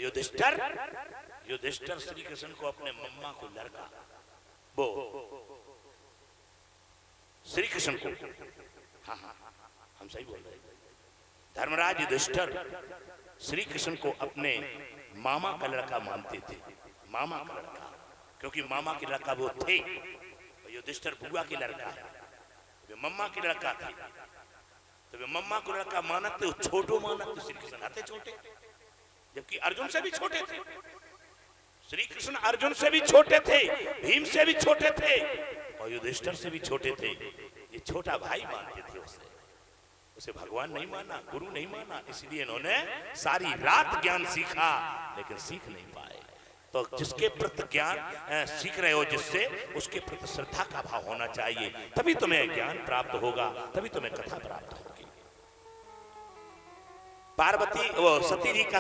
युधिष्ठिर युधिष्ठिर श्री कृष्ण को अपने मम्मा को लड़का वो श्री कृष्ण को, हाँ हाँ हम सही बोल रहे हैं, धर्मराज युधिष्ठिर श्री कृष्ण को अपने मामा का लड़का मानते थे, मामा का लड़का, क्योंकि मामा के लड़का वो थे, युधिष्ठिर बुआ के लड़का है, वे मम्मा के लड़का थे, तो वे मम्मा को लड़का मानते, छोटो मानते श्री कृष्ण आते छोटे, जबकि अर्जुन से भी छोटे थे, श्री कृष्ण अर्जुन से भी छोटे थे, भीम से भी छोटे थे और युधिष्ठिर से भी छोटे थे। ये छोटा भाई मानते थे उसे भगवान नहीं माना, गुरु नहीं माना, इसलिए इन्होंने सारी रात ज्ञान सीखा लेकिन सीख नहीं पाए। तो जिसके प्रति ज्ञान सीख रहे हो, जिससे उसके प्रति श्रद्धा का भाव होना चाहिए, तभी तुम्हें ज्ञान प्राप्त होगा, तभी तुम्हें कथा प्राप्त होगी। पार्वती वो सती जी का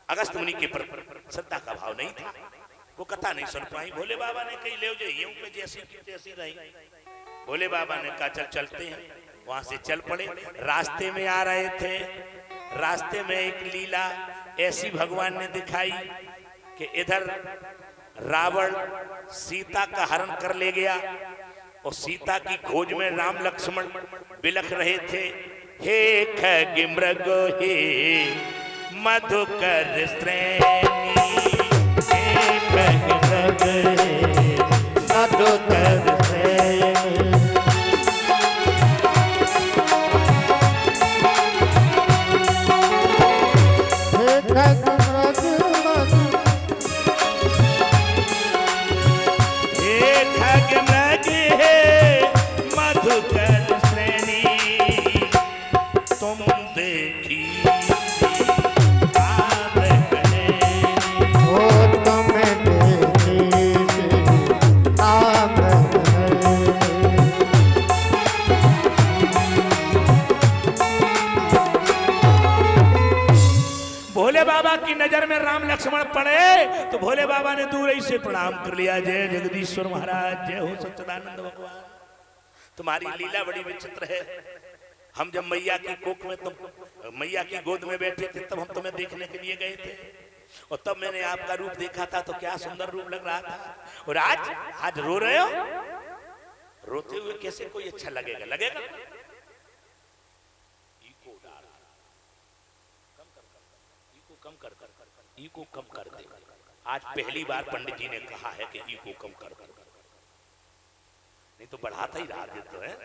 अगस्त मुनि के प्रति श्रद्धा का भाव नहीं था, वो कथा नहीं सुन पाई। भोले बाबा ने कही ले जाइए पे जैसी की तैसी रही, भोले बाबा ने कहा चल चलते हैं, वहां से चल पड़े। रास्ते में आ रहे थे, रास्ते में एक लीला ऐसी भगवान ने दिखाई कि इधर रावण सीता का हरण कर ले गया और सीता की खोज में राम लक्ष्मण बिलख रहे थे। हे खग मृग हे मधुकर श्रेणी, हे खग मृग हे मधुकर श्रेणी। नजर में राम लक्ष्मण पड़े तो भोले बाबा ने दूर ही से प्रणाम कर लिया। जय जगदीश्वर महाराज, जय हो सच्चिदानंद भगवान, तुम्हारी लीला बड़ी विचित्र है। हम जब मैया की कोख में, तुम मैया की गोद में बैठे थे, तब हम तुम्हें देखने के लिए गए थे और तब मैंने आपका रूप देखा था तो क्या सुंदर रूप लग रहा था। और आज रो रहे हो, रोते हुए कैसे कोई अच्छा लगेगा? लगेगा ईगो कम कर दे। आज पहली बार पंडित जी ने कहा है कि ईगो कम कर दे, नहीं तो बढ़ाता ही रहा देते हैं।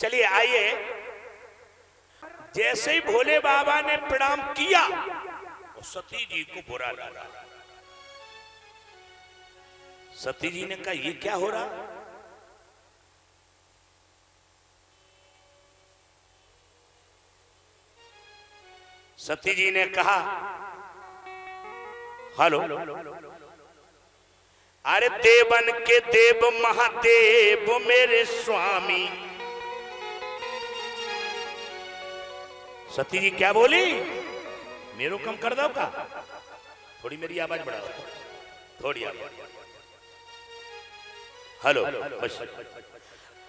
चलिए आइए, जैसे ही भोले बाबा ने प्रणाम किया और सती जी को बुरा लगा। सती जी ने कहा ये क्या हो रहा? सती जी ने कहा हेलो, अरे देवन के देव महादेव मेरे स्वामी। सती जी क्या बोली? मेरो कम कर दो का, थोड़ी मेरी आवाज बढ़ा दो, थोड़ी आवाज। हेलो बस।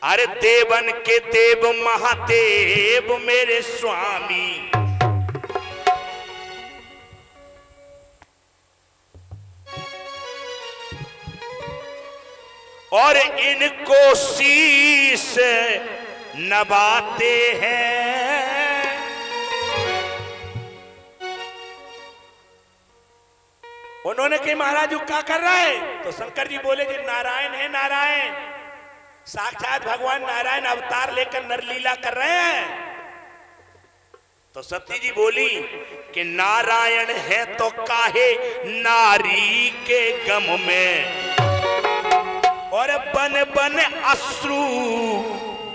अरे देवन के देव महादेव मेरे स्वामी, और इनको शीश नवाते हैं। उन्होंने कहा महाराज क्या कर रहा है? तो शंकर जी बोले जी नारायण है, नारायण साक्षात भगवान नारायण अवतार लेकर नरलीला कर रहे हैं। तो सती जी बोली कि नारायण है तो काहे नारी के गम में, और बन बन अश्रु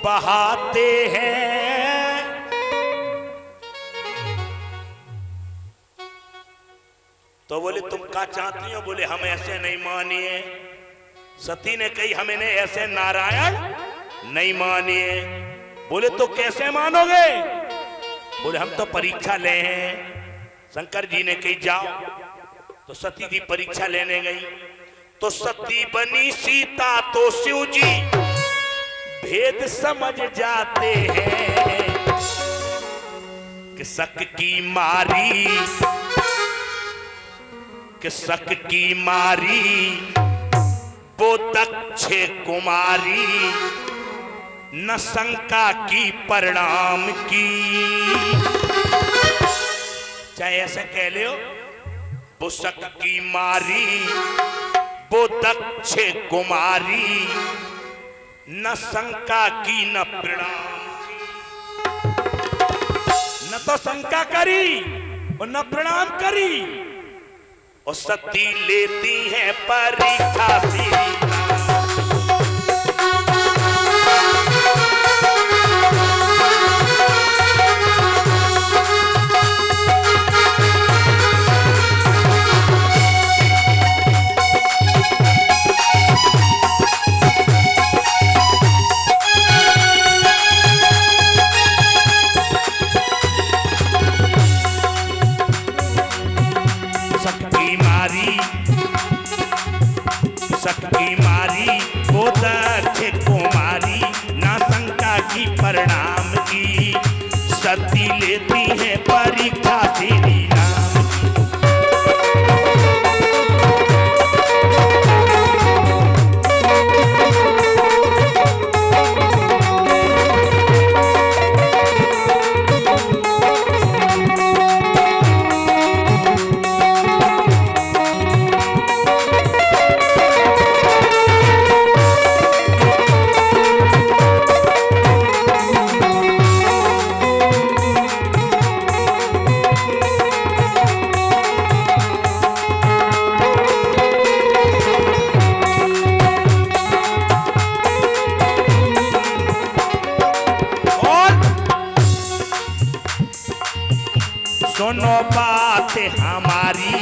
बहाते हैं। तो बोले तुम क्या चाहती हो? बोले हम ऐसे नहीं मानिए। सती ने कही हमें ऐसे नारायण नहीं मानिए। बोले तो कैसे मानोगे? बोले हम तो परीक्षा ले हैं। शंकर जी ने कही जाओ। तो सती जी परीक्षा लेने गई। तो सती बनी सीता तो शिव जी भेद समझ जाते हैं। कि शक की मारी, कि शक की मारी वो दक्ष कुमारी, न शंका की परिणाम की। चाहे ऐसा कह लो, वो शक की मारी वो दक्ष कुमारी, न शंका की न परिणाम की। न तो शंका करी और न प्रणाम करी, और सती लेती है परीक्षा से। शक्ति मारी वो दक्ष कुमारी, ना शंका की परिणाम की। सती लेती है परीक्षा श्री राम सुनो बात हमारी,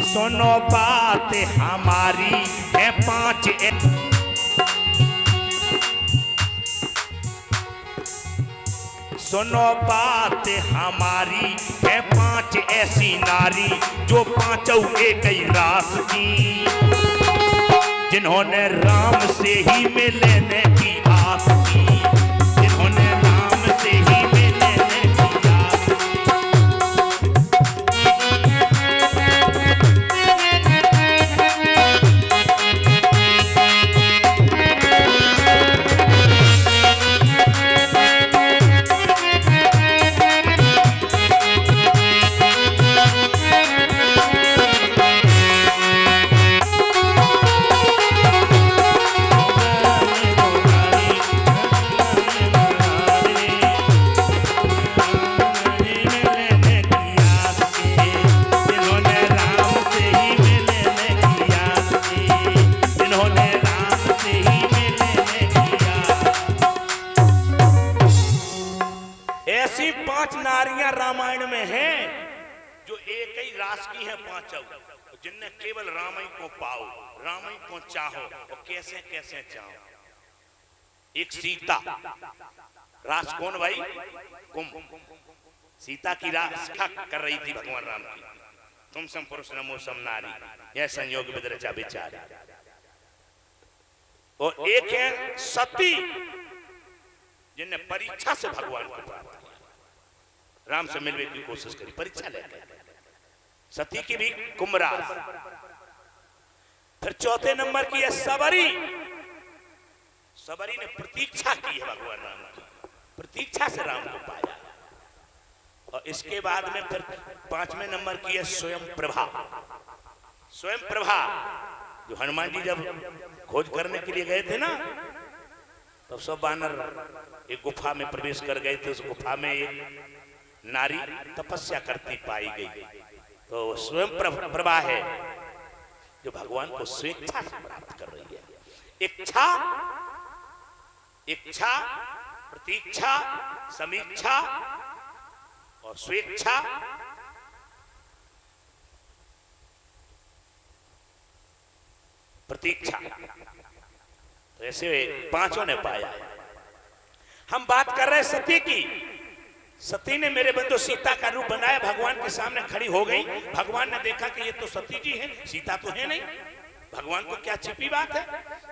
सुनो बात हमारी है 5 सुनो बात हमारी है 5 ऐसी नारी, जो पांचों एक ही रास की, जिन्होंने राम से ही मिलने की आस की, जिन्होंने राम से ही रामायण में हैं जो एक ही रास की है पांचों, जिनने केवल राम ही को पाओ, राम ही को चाहो, और कैसे कैसे चाहो। एक सीता रास कौन भाई? कुंभ। सीता की रास कर रही थी भगवान राम की, तुम सम पुरुष नमो सम नारी, यह संयोग विद रचा विचार। और एक है सती, जिनने परीक्षा से भगवान को प्राप्त किया, राम से मिलने की कोशिश करी, परीक्षा लेकर। सती की भी कुंभरास। फिर चौथे नंबर की है सबरी। सबरी ने प्रतीक्षा की है भगवान राम की, प्रतीक्षा से राम को पाया। और इसके बाद में फिर 5वें नंबर की है स्वयं प्रभा। स्वयं प्रभा जो हनुमान जी जब खोज करने के लिए गए थे ना, तब सब बानर एक गुफा में प्रवेश कर गए थे। उस गुफा में एक नारी तपस्या करती पाई गई, तो स्वयं प्रभा है जो भगवान को स्वेच्छा से प्राप्त कर रही है। इच्छा, इच्छा, प्रतीक्षा, समीक्षा और स्वेच्छा। प्रतीक्षा, तो ऐसे पांचों ने पाया। हम बात कर रहे हैं सती की। सती ने मेरे बंधु सीता का रूप बनाया, भगवान के सामने खड़ी हो गई। भगवान ने देखा कि ये तो सती जी हैं, सीता तो है नहीं। भगवान को क्या छिपी बात है,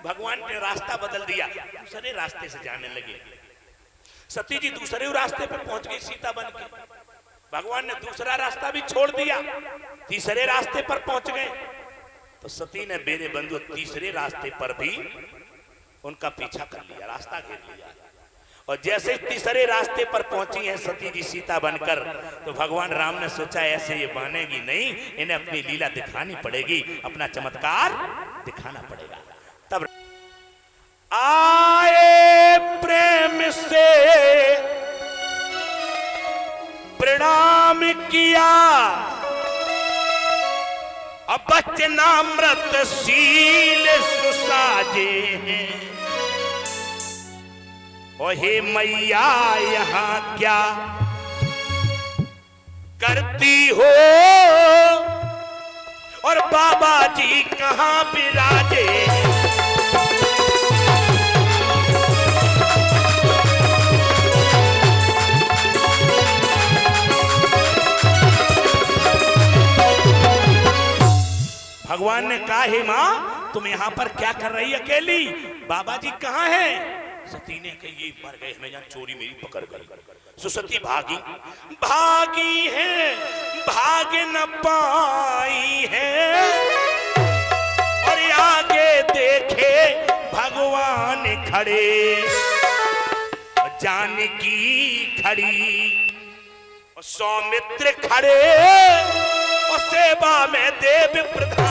भगवान ने रास्ता बदल दिया, दूसरे रास्ते से जाने लगे। सती जी दूसरे रास्ते पे पहुंच गई सीता बन के। भगवान ने दूसरा रास्ता भी छोड़ दिया, तीसरे रास्ते पर पहुंच गए। तो सती ने मेरे बंधु तीसरे रास्ते पर भी उनका पीछा कर लिया, रास्ता घेर लिया। और जैसे तीसरे रास्ते पर पहुंची हैं सती जी सीता बनकर, तो भगवान राम ने सोचा ऐसे ये बनेगी नहीं, इन्हें अपनी लीला दिखानी पड़ेगी, अपना चमत्कार दिखाना पड़ेगा। तब आए प्रेम से प्रणाम किया, अब वचनामृत शील सुसाजे हैं। ओ हे मैया यहाँ क्या करती हो, और बाबा जी कहाँ विराजे। भगवान ने कहा हे माँ तुम यहाँ पर क्या कर रही अकेली, बाबा जी कहाँ हैं। सती ने कही ये मर गए, हमें यहाँ चोरी मेरी पकड़ गई। सुसती भागी भागी है, भाग न पाई है, और आगे देखे भगवान खड़े, जानकी खड़ी और सौमित्र खड़े, और सेवा में देव प्रधान।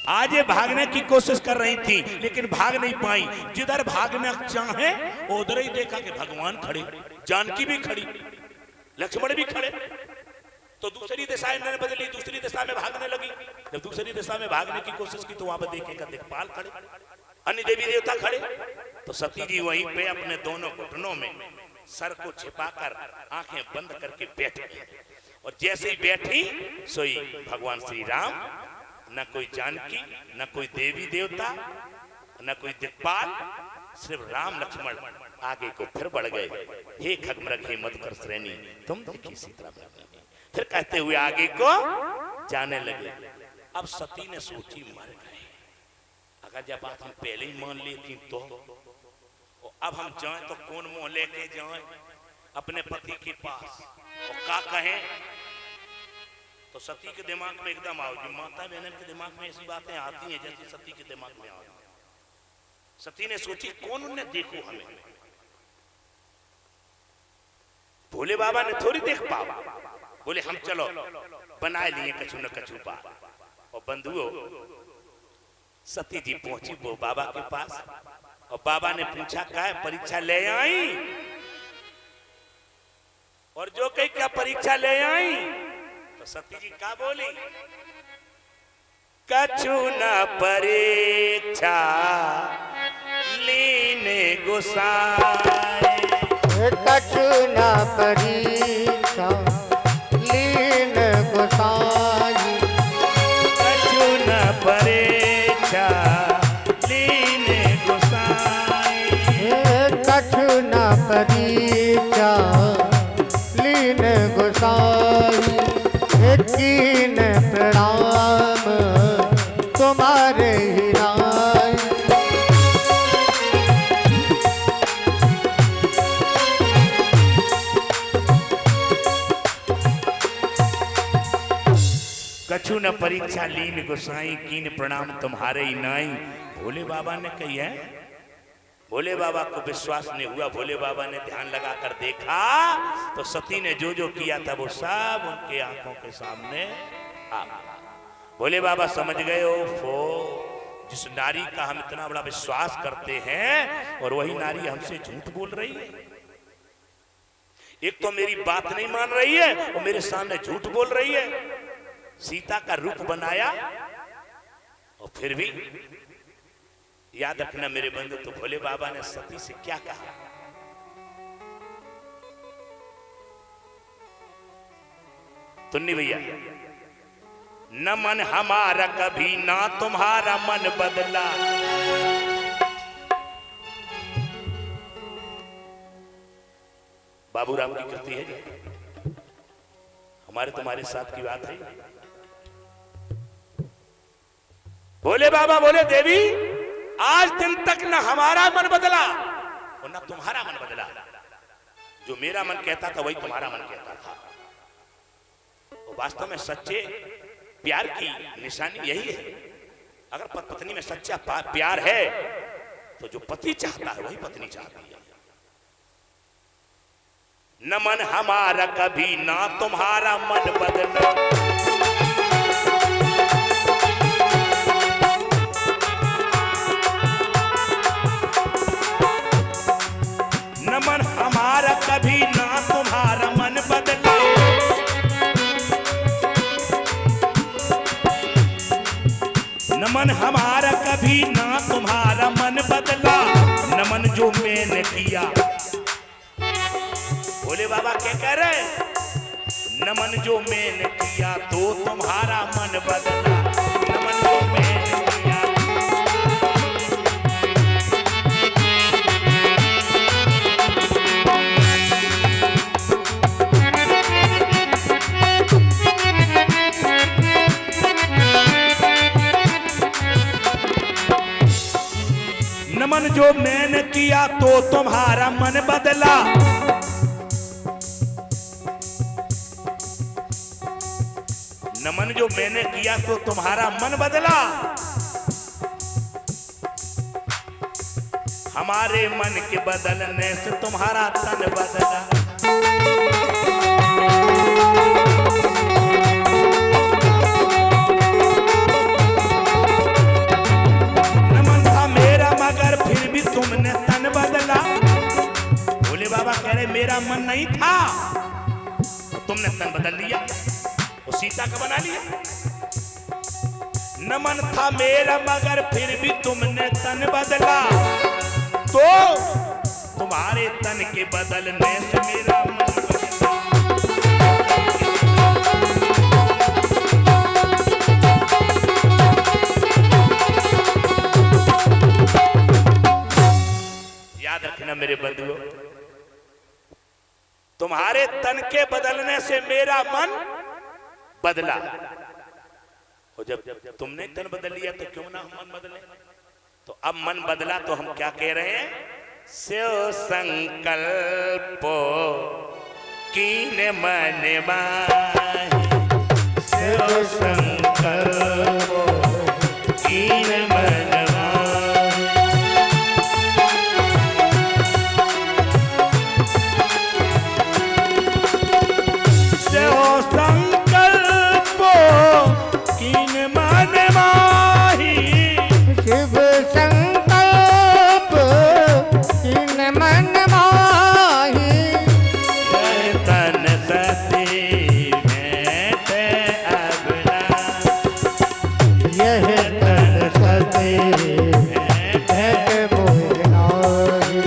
आज ये भागने की कोशिश कर रही थी लेकिन भाग नहीं पाई। जिधर भागना चाहे उधर ही देखा कि भगवान खड़े, जानकी भी खड़ी, लक्ष्मण भी खड़े। तो दूसरी दिशा इन्होंने बदली, दूसरी दिशा में भागने लगी। जब दूसरी दिशा में भागने की कोशिश की तो वहां पर देखेगा दिक्पाल खड़े, अन्य देवी देवता खड़े। तो सती जी वहीं पे अपने दोनों घुटनों में सर को छिपाकर आंखें बंद करके बैठ गई। और जैसे ही बैठी सोई भगवान श्री राम, न कोई जानकी, न कोई देवी देवता, न कोई दिक्पाल, सिर्फ राम लक्ष्मण आगे को फिर बढ़ गए। हे खगमृग हे मधुकर श्रेणी तुम देखी सीता। फिर कहते हुए आगे को जाने लगे। अब सती ने सोची मर गए, अगर जब बात हम पहले ही मान लेती तो अब हम जाएं तो कौन मुंह लेके जाएं अपने पति के पास, और क्या कहें। तो सती के दिमाग में एकदम आओ, जो माता बहन के दिमाग में ऐसी बातें आती हैं जैसे सती के दिमाग में आओ। सती ने सोची कौन उन्हें देखो हमें, भोले बाबा ने थोड़ी देख पावा। बोले हम चलो बनाए लिए कछु न कछु बात। और बंधुओं सती जी पहुंची वो बाबा के पास, और बाबा ने पूछा क्या परीक्षा ले आई, और जो कही क्या परीक्षा ले आई। तो सती जी क्या बोली, कछु न परीक्षा लीने गोसाई, कछु न परीक्षा लीन गोसाई, कछु न परीक्षा लीने गोसाई, कछु न परीक्षा लीन गोसाई। कीन प्रणाम तुम्हारे ही राय। कछु न परीक्षा लीन गोसाई, कीन प्रणाम तुम्हारे ही नाई। भोले बाबा ने कही है, भोले बाबा को विश्वास नहीं हुआ। भोले बाबा ने ध्यान लगाकर देखा तो सती ने जो जो किया था वो सब उनके आंखों के सामने आ गया। भोले बाबा समझ गए ओफो, जिस नारी का हम इतना बड़ा विश्वास करते हैं और वही नारी हमसे झूठ बोल रही है। एक तो मेरी बात नहीं मान रही है और मेरे सामने झूठ बोल रही है। सीता का रूप बनाया और फिर भी याद रखना मेरे बंधु, तो भोले बाबा ने सती से क्या कहा, तुन्नी भैया, न मन हमारा कभी ना तुम्हारा मन बदला। बाबूराम की कृति है। हमारे तुम्हारे साथ की बात है। बोले बाबा, बोले देवी, आज दिन तक न हमारा मन बदला और न तुम्हारा मन बदला। जो मेरा मन कहता था वही तुम्हारा मन कहता था। और वास्तव में सच्चे प्यार की निशानी यही है। अगर पत्नी में सच्चा प्यार है तो जो पति चाहता है वही पत्नी चाहती है। न मन हमारा कभी ना तुम्हारा मन बदला, न मन हमारा कभी ना तुम्हारा मन बदला। न मन हमारा कभी ना तुम्हारा मन बदला, नमन जो मैंने किया। बोले बाबा क्या कह रहे? नमन जो मैंने किया तो तुम्हारा मन बदला, नमन जो मैंने किया। नमन जो मैंने किया तो तुम्हारा मन बदला। नमन जो मैंने किया तो तुम्हारा मन बदला। हमारे मन के बदलने से तुम्हारा तन बदला। नमन था मेरा मगर फिर भी तुमने तन बदला। भोले बाबा कह रहे मेरा मन नहीं था तो तुमने तन बदल लिया, सीता का बना लिया। नमन था मेरा मगर फिर भी तुमने तन बदला, तो तुम्हारे तन के बदलने से मेरा मन बदला। याद रखना मेरे बंधुओं, तुम्हारे तन के बदलने से मेरा मन बदला। और जब तुमने तन बदल लिया तो क्यों ना हम मन बदले। तो अब मन बदला तो हम क्या कह रहे हैं? स्यो संकल्पो कीन मन माहि, स्यो संकल्पो कीन मन माहि। स्यो संकल्पो कीन मन माहि, शिव संकल्प कीन मन माहि। यह तन सती भेंट अबला, यह तन सती भेंट मोहि नाहि।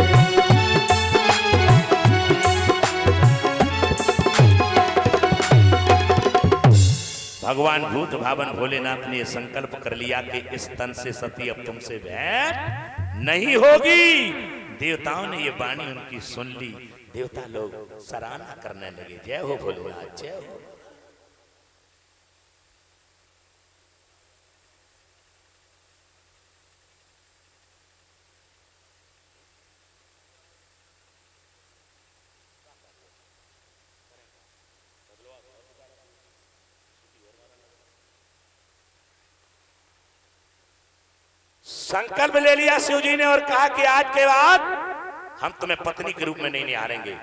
भगवान भूत भावन भोलेनाथ ने संकल्प कर लिया कि इस तन से सती अब तुमसे भेंट नहीं होगी। देवताओं ने ये वाणी उनकी सुन ली। देवता लोग सराहना करने लगे, जय हो भोलेनाथ, जय हो। संकल्प ले लिया शिव जी ने और कहा कि आज के बाद हम तुम्हें पत्नी के रूप में नहीं निहारेंगे।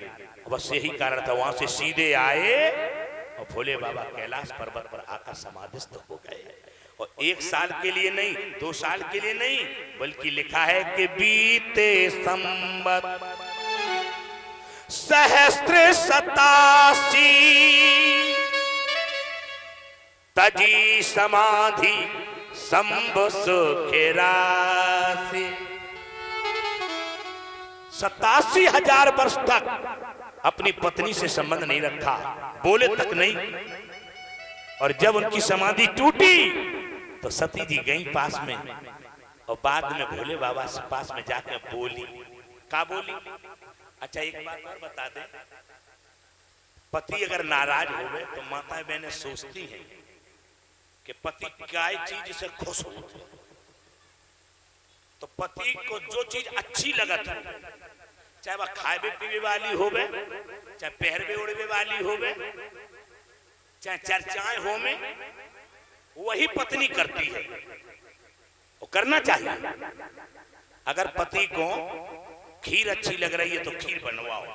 बस यही कारण था, वहां से सीधे आए और भोले बाबा कैलाश पर्वत पर आकर समाधिस्थ हो गए। और 1 साल के लिए नहीं, 2 साल के लिए नहीं, बल्कि लिखा है कि बीते संवत सहस्त्र 87 तजी समाधि संभ सुखरासी। 87,000 वर्ष तक अपनी पत्नी से संबंध नहीं रखा, बोले तक नहीं। और जब उनकी समाधि टूटी तो सती जी गई पास में और बाद में भोले बाबा से पास में जाकर बोली। क्या बोली? अच्छा एक बात और बता दे, पति अगर नाराज होवे तो माता बहनें सोचती हैं कि पति क्या चीज से खुश होते, तो पति को जो चीज अच्छी लगत हो, चाहे वह खाए पीवे वाली होवे, चाहे पहरवे ओढ़वे वाली होवे, चाहे चर्चाएं हो में, वही पत्नी करती है, वो करना चाहिए। अगर पति को खीर अच्छी लग रही है तो खीर बनवाओ,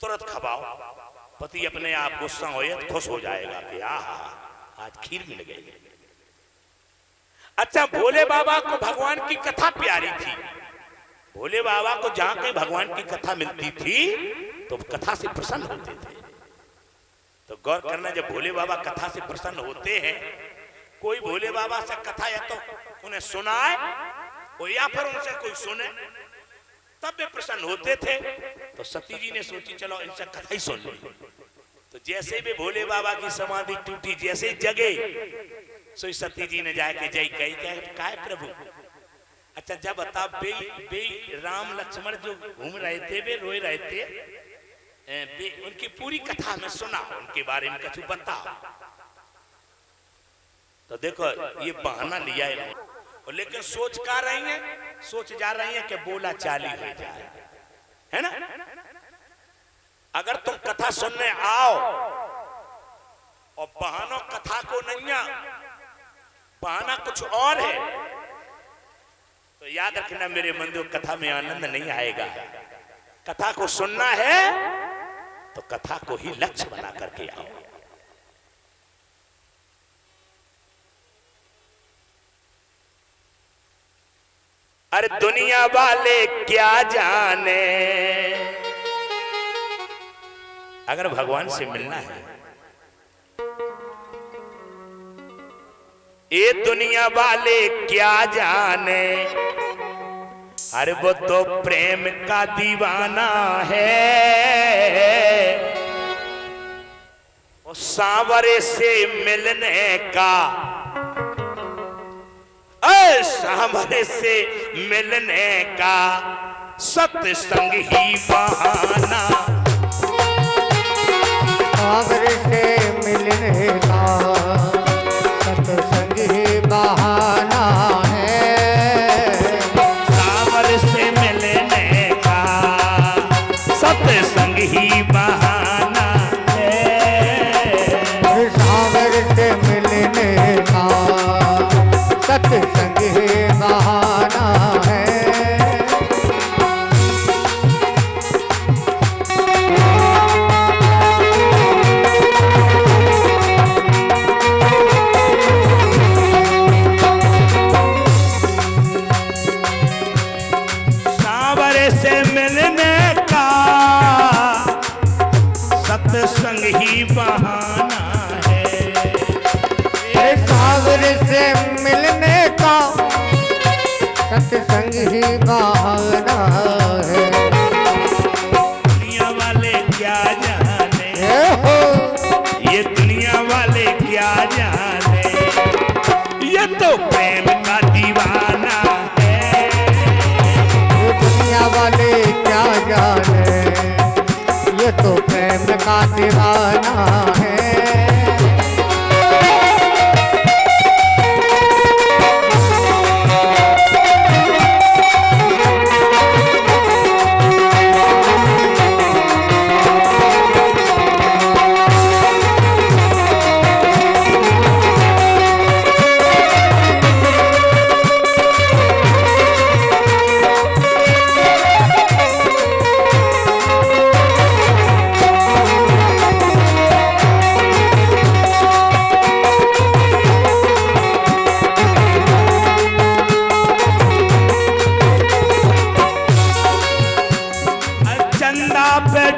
तुरंत खवाओ, पति अपने आप गुस्सा हो तो खुश हो जाएगा कि आहा आज खीर मिल गई। अच्छा, भोले बाबा को भगवान की कथा प्यारी थी। भोले बाबा को जहां कहीं भगवान की कथा मिलती थी तो कथा से प्रसन्न होते थे। तो गौर करना, जब भोले बाबा कथा से प्रसन्न होते हैं, कोई भोले बाबा से कथा या तो उन्हें सुनाए और या फिर उनसे कोई सुने, तब वे प्रसन्न होते थे। तो सती जी ने सोची चलो इनसे कथा ही सुन ली। तो जैसे भी भोले बाबा की समाधि टूटी, जैसे जगे, सो सती जी ने जाके जय कही क्या प्रभु। अच्छा, जब बता बे राम लक्ष्मण जो घूम रहे थे, वे रोए रहे थे, उनकी पूरी कथा में सुना, उनके बारे में कुछ बताओ। तो देखो ये बहाना लिया है, लेकिन सोच कर रही है, सोच जा रही है कि बोला चाली हो जाए, है ना। अगर तुम कथा सुनने आओ और बहानों कथा को नहीं, बहाना कुछ और है, तो याद रखना मेरे बंधु, कथा में आनंद नहीं आएगा। कथा को सुनना है तो कथा को ही लक्ष्य बना करके आओ। अरे दुनिया वाले क्या जाने, अगर भगवान से मिलना है, ये दुनिया वाले क्या जाने, अरे वो तो प्रेम का दीवाना है, वो सांवरे से मिलने का, सांवरे से मिलने का सत्संग ही बहाना, सांवरे से मिलने का सत्संग ही बहाना है, सांवरे से मिलने का सत्संग ही बहाना है, सांवरे से मिलने का सत्संग ही बहाना है। सांवरे से मिलने का सत्संग ही बहाना है, सांवरे से मिलने का सत्संग ही बहाना है। दुनिया वाले क्या जाने, ये दुनिया वाले क्या जाने, ये तो प्रेम का दीवाना है, ये दुनिया वाले क्या जाने, ये तो प्रेम का दीवाना है।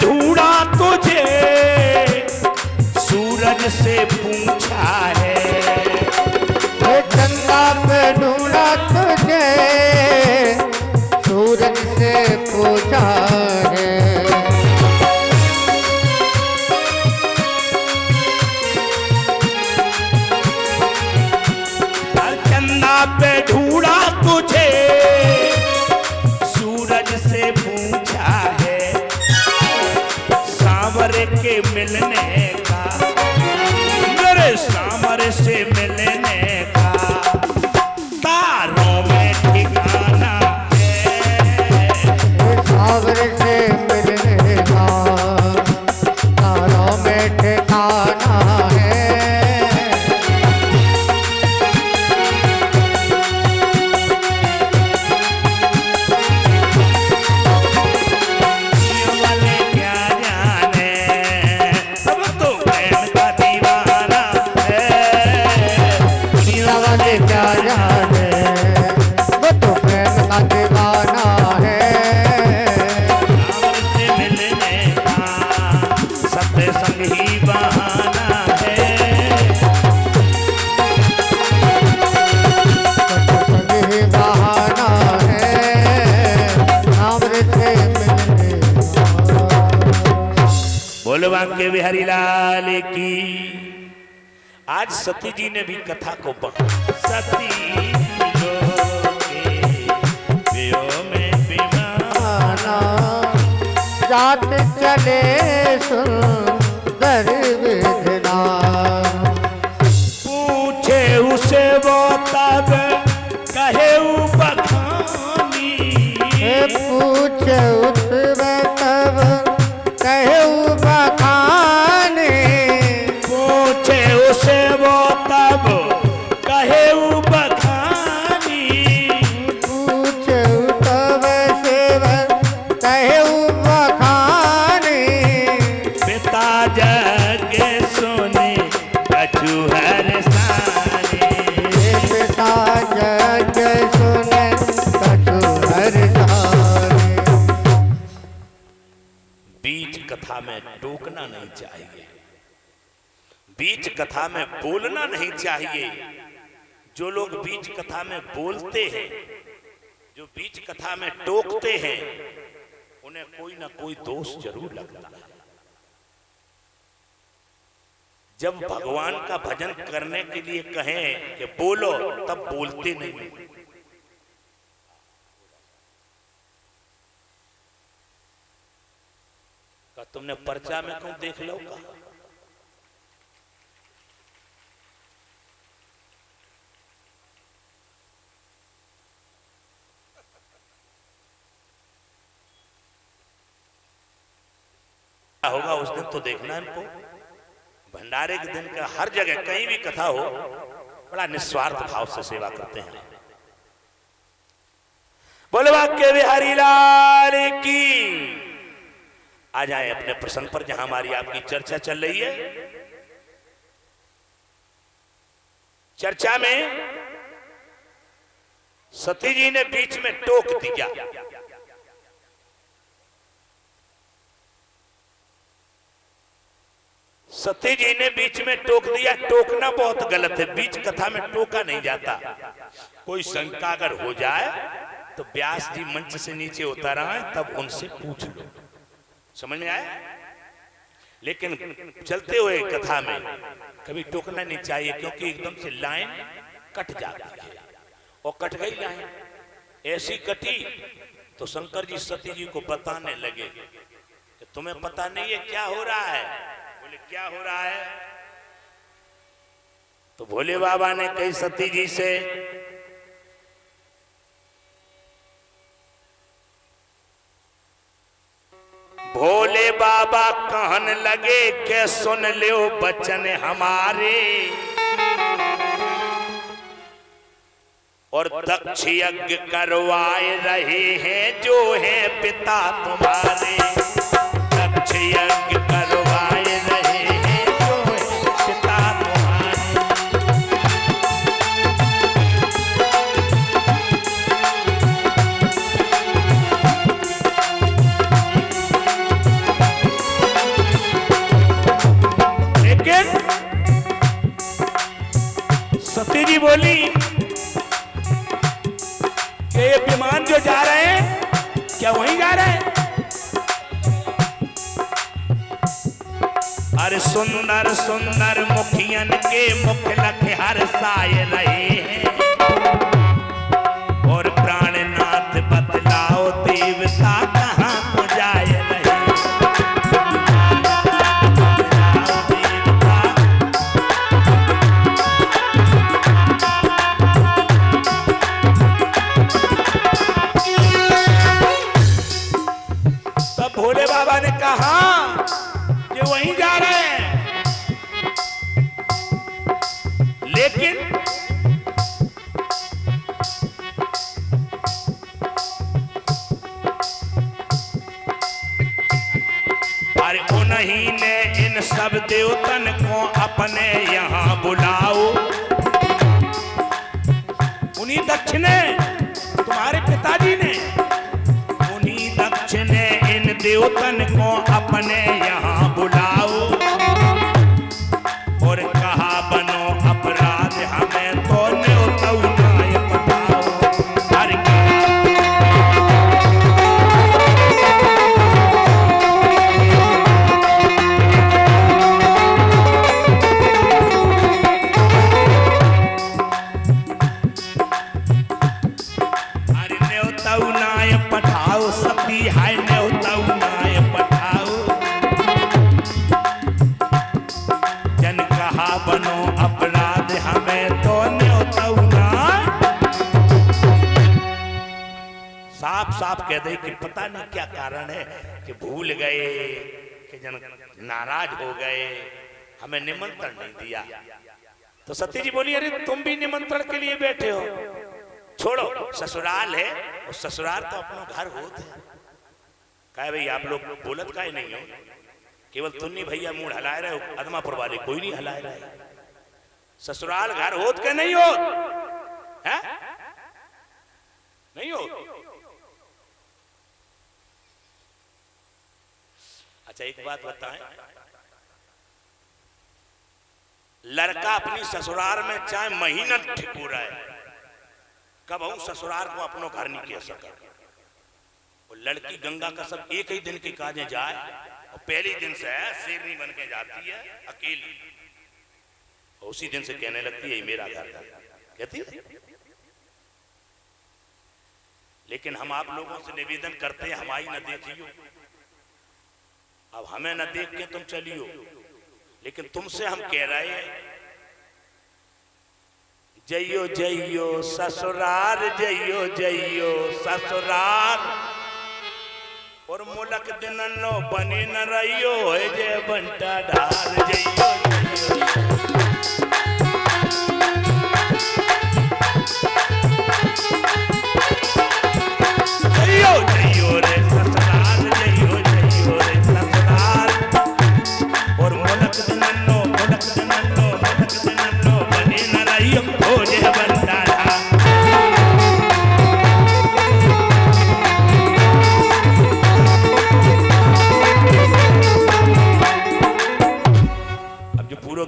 ढूंढा तुझे सूरज से पूछा है, चंदा पे ढूंढा तुझे सूरज से पूछा है, चंदा पे ढूंढा तुझे सूरज से पूछा है, सांवरे के मिलने का, मेरे सामर से मिलने का तारों में ठिकाना है। सावर से मिलने का तारों में ठिकाना है। बोलवा के बिहारी लाल की। आज सती जी ने भी कथा को सती जात चले सुंदर विधना, पूछे उसे वो तब कहे बखानी, पूछे उस तब कहे बखानी, पूछे उसे वो तब कहे बखानी, पूछे तब से कहे बखानी, पिता जग सुने कछु हर सानी, पिता जग सुने कछु हर सानी। बीच कथा में टोकना नहीं चाहिए, बीच कथा में बोलना नहीं चाहिए। जो लोग बीच कथा में बोलते हैं, जो बीच कथा में टोकते हैं, उन्हें कोई ना कोई दोष जरूर लगता है। जब भगवान का भजन करने के लिए कहें कि बोलो, तब बोलते नहीं। का तुमने पर्चा में क्यों देख लो का? होगा उस दिन तो देखना इनको। भंडारे के दिन का हर जगह कहीं भी कथा हो, बड़ा निस्वार्थ भाव से सेवा करते हैं। बोलवा के बिहारी लाल की। आ जाए अपने प्रसंग पर, जहां हमारी आपकी चर्चा चल रही है। चर्चा में सती जी ने बीच में टोक दिया। सती जी ने बीच में टोक दिया। टोकना बहुत गलत है, बीच कथा में टोका नहीं जाता। कोई शंका अगर हो जाए तो व्यास जी मंच से नीचे उतर आए, तब उनसे पूछ लो। समझ में आया? लेकिन चलते हुए कथा में कभी टोकना नहीं चाहिए, क्योंकि एकदम से लाइन कट जाती है। और कट गई लाइन, ऐसी कटी तो शंकर जी सती जी को बताने लगे कि तुम्हें पता नहीं है क्या हो रहा है। बोले क्या हो रहा है? तो भोले बाबा ने कही सती जी से, भोले बाबा कहन लगे के सुन लो बचन हमारे, और दक्ष यज्ञ करवाए रहे हैं जो है पिता तुम्हारे। दक्ष यज्ञ करवाए रहे हैं जो है पिता तुम्हारे। लेकिन सती जी बोली, ये विमान जो जा रहे हैं क्या वहीं जा रहे हैं? अरे सुंदर सुंदर मुखियन के मुख लख हर्षाए रहे हैं, और प्राणनाथ बतलाओ देवता कहाँ को जाए रहे। भोले बाबा ने कहा कि वहीं जा रहे हैं, लेकिन अरे उन्हीं ने इन सब देवतन को अपने यहाँ बुलाओ। उन्हीं दक्ष ने, तुम्हारे पिताजी ने, उन्हीं दक्ष ने इन देवतन को अपने यहाँ बुलाओ और कहा बनो अपराध हमें तो न्योता उनाय पठाओ। साफ कह दे कि पता नहीं क्या कारण है कि भूल गए, कि जन नाराज हो गए, हमें निमंत्रण नहीं दिया। तो सती जी बोली अरे तुम भी निमंत्रण के लिए बैठे हो, छोड़ो ससुराल है, और ससुराल तो अपना घर होता है। कहे भाई आप लोग बोलत काहे नहीं हो, केवल तुन्नी भैया मुंह हलाए रहे हो, अदमापुर वाले कोई नहीं हलाए रहे। ससुराल घर होत के नहीं हो, है? नहीं हो। अच्छा एक बात बताएं, लड़का अपनी ससुराल में चाहे महीना ठिकू रहा है, कब हम ससुराल को अपनो घर नहीं कह सका। और लड़की गंगा का सब एक ही दिन के काजे जाए और पहले दिन से शेरनी बन के जाती है अकेली, और उसी दिन से कहने लगती है मेरा घर था, कहती है। लेकिन हम आप लोगों से निवेदन करते हैं हमारी न देखियो, अब हमें न देख के तुम चलियो, लेकिन तुमसे हम कह रहे हैं जइयो जइयो ससुराल, जइयो जइयो ससुराल, और मुलक दिन नो बने न रहियो है जय बंटा ढाल, जइयो जइयो जइयो रे ससुराल, जइयो जइयो रे ससुराल, और मुलक दिन नो बने न रहियो हो जय बंटा ढाल।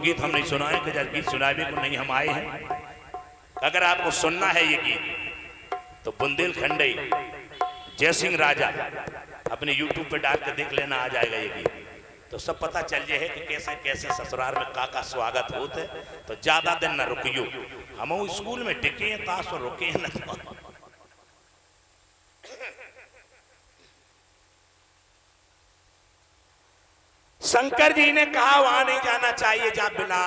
गीत हम नहीं सुनाए कि जब गीत सुनाने को नहीं हम आए हैं। अगर आपको सुनना है ये गीत तो बुंदेलखंडी जयसिंह राजा अपने YouTube पे डाल के देख लेना, आ जाएगा ये गीत, तो सब पता चल जाए कि कैसे कैसे ससुराल में का स्वागत होते। तो ज्यादा दिन न रुकियो, हम स्कूल में टिके हैं ताश और रुके हैं न। शंकर जी ने कहा वहां नहीं जाना चाहिए जहां बिना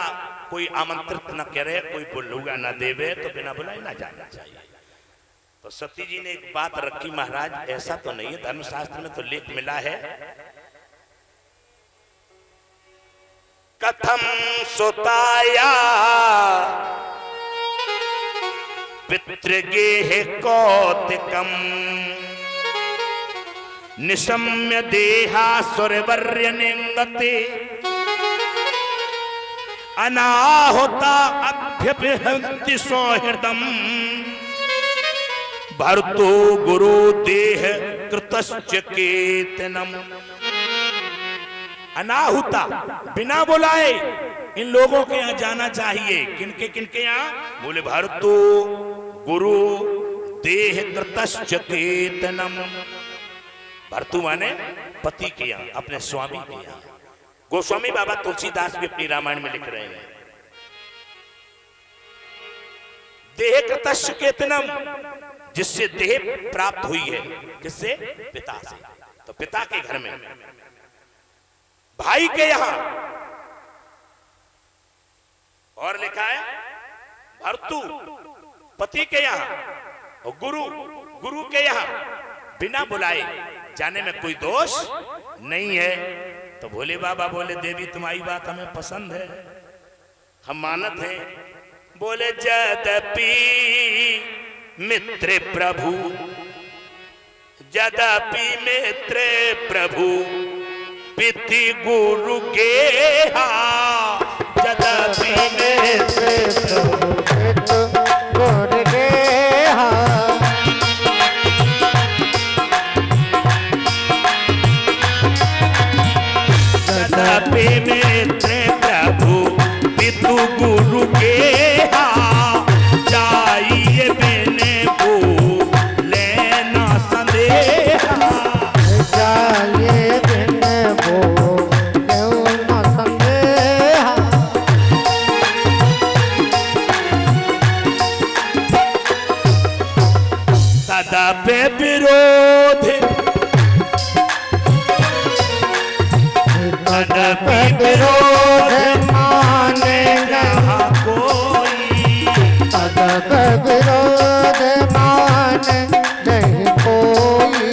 कोई आमंत्रित न करे, कोई बुलूगा न देवे, तो बिना बुलाए ना जाना चाहिए। तो सती जी ने एक बात रखी, महाराज ऐसा तो नहीं है, धर्मशास्त्र में तो लेख मिला है, कथम सुताया पितृगेह कौतिकम निशम्य देहा सुरवर्य निंगते अनाहुता अभ्यभिहन्ति सौहृदम भर्तु गुरु देह कृतश्च केतनम। अनाहुता बिना बुलाए इन लोगों के यहाँ जाना चाहिए। किनके किनके यहाँ? बोले भर्तु गुरु देह कृतश्च केतनम। भर्तु माने पति के यहाँ, अपने स्वामी के यहाँ। गोस्वामी बाबा तुलसीदास भी अपनी रामायण में लिख रहे हैं, देह कृतश्च केतनम, जिससे देह प्राप्त हुई है, किससे? पिता से। तो पिता के घर में, भाई के यहाँ, और लिखा है भर्तु पति के यहाँ, और गुरु के यहाँ बिना बुलाए जाने में कोई दोष नहीं है। तो भोले बाबा बोले देवी तुम्हारी बात हमें पसंद है, हम मानत हैं। बोले यद्यपि मित्र प्रभु, यद्यपि मित्र प्रभु पिति गुरु के यद्यपि मित्र गुरु के यद्यपि मित्र प्रभु पितु गुरु के जाइए बिने बोले ना संदेहा, जाइए बिने बोले ना संदेहा। सदा पे विरोध, सदा पे विरोध मानेगा कोई, सदा पे विरोध माने नहीं कोई।